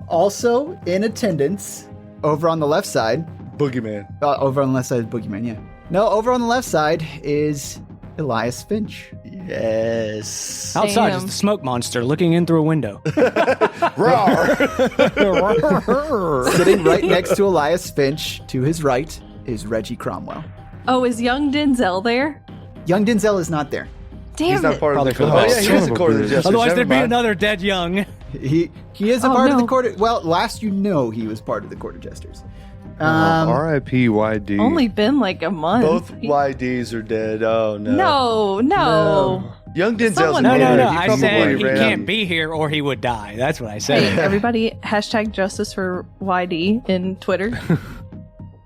Also in attendance, over on the left side, Boogeyman. over on the left side is Boogeyman, yeah. No, over on the left side is Elias Finch. Yes. Outside Damn. is the smoke monster looking in through a window. Sitting right next to Elias Finch, to his right, is Reggie Cromwell. Oh, is young Denzel there? Young Denzel is not there. Damn He's not it. part of Probably the for the court. Oh, best. yeah, he is Son a of a court of bitch. justice. Otherwise, Never there'd be mind. another dead young. He is a Oh, part of no. the court. Well, last you know, he was part of the court of jesters. R.I.P. YD. Only been like a month. Both YDs are dead. Oh, no. No. Young Denzel's Someone- an No, idiot. I probably said he ran can't out. be here or he would die. That's what I Hey, said. everybody, hashtag justice for YD in Twitter.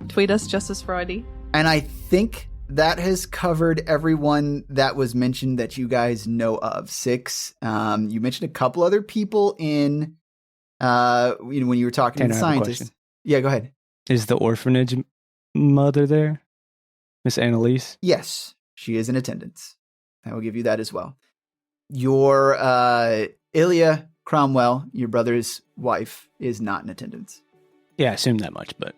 Tweet us justice for YD. And I think that has covered everyone that was mentioned that you guys know of. 6. You mentioned a couple other people in, when you were talking to Tanner, the I have a scientists. question. Yeah, go ahead. Is the orphanage mother there? Miss Annalise? Yes, she is in attendance. I will give you that as well. Your Ilya Cromwell, your brother's wife, is not in attendance. Yeah, I assumed that much, but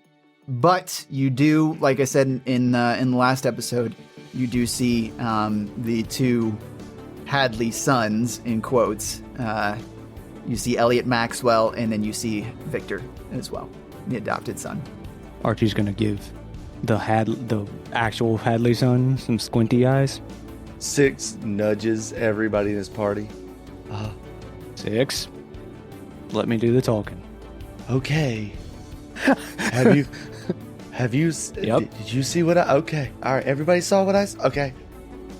But you do, like I said in the last episode, you do see the 2 Hadley sons, in quotes. You see Elliot Maxwell, and then you see Victor as well, the adopted son. Archie's gonna give the actual Hadley son some squinty eyes. 6 nudges everybody in his party. 6. Let me do the talking. Okay. Have you? Yep. Did you see what I? Okay. All right. Everybody saw what I? Okay.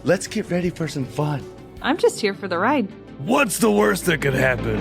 Let's get ready for some fun. I'm just here for the ride. What's the worst that could happen?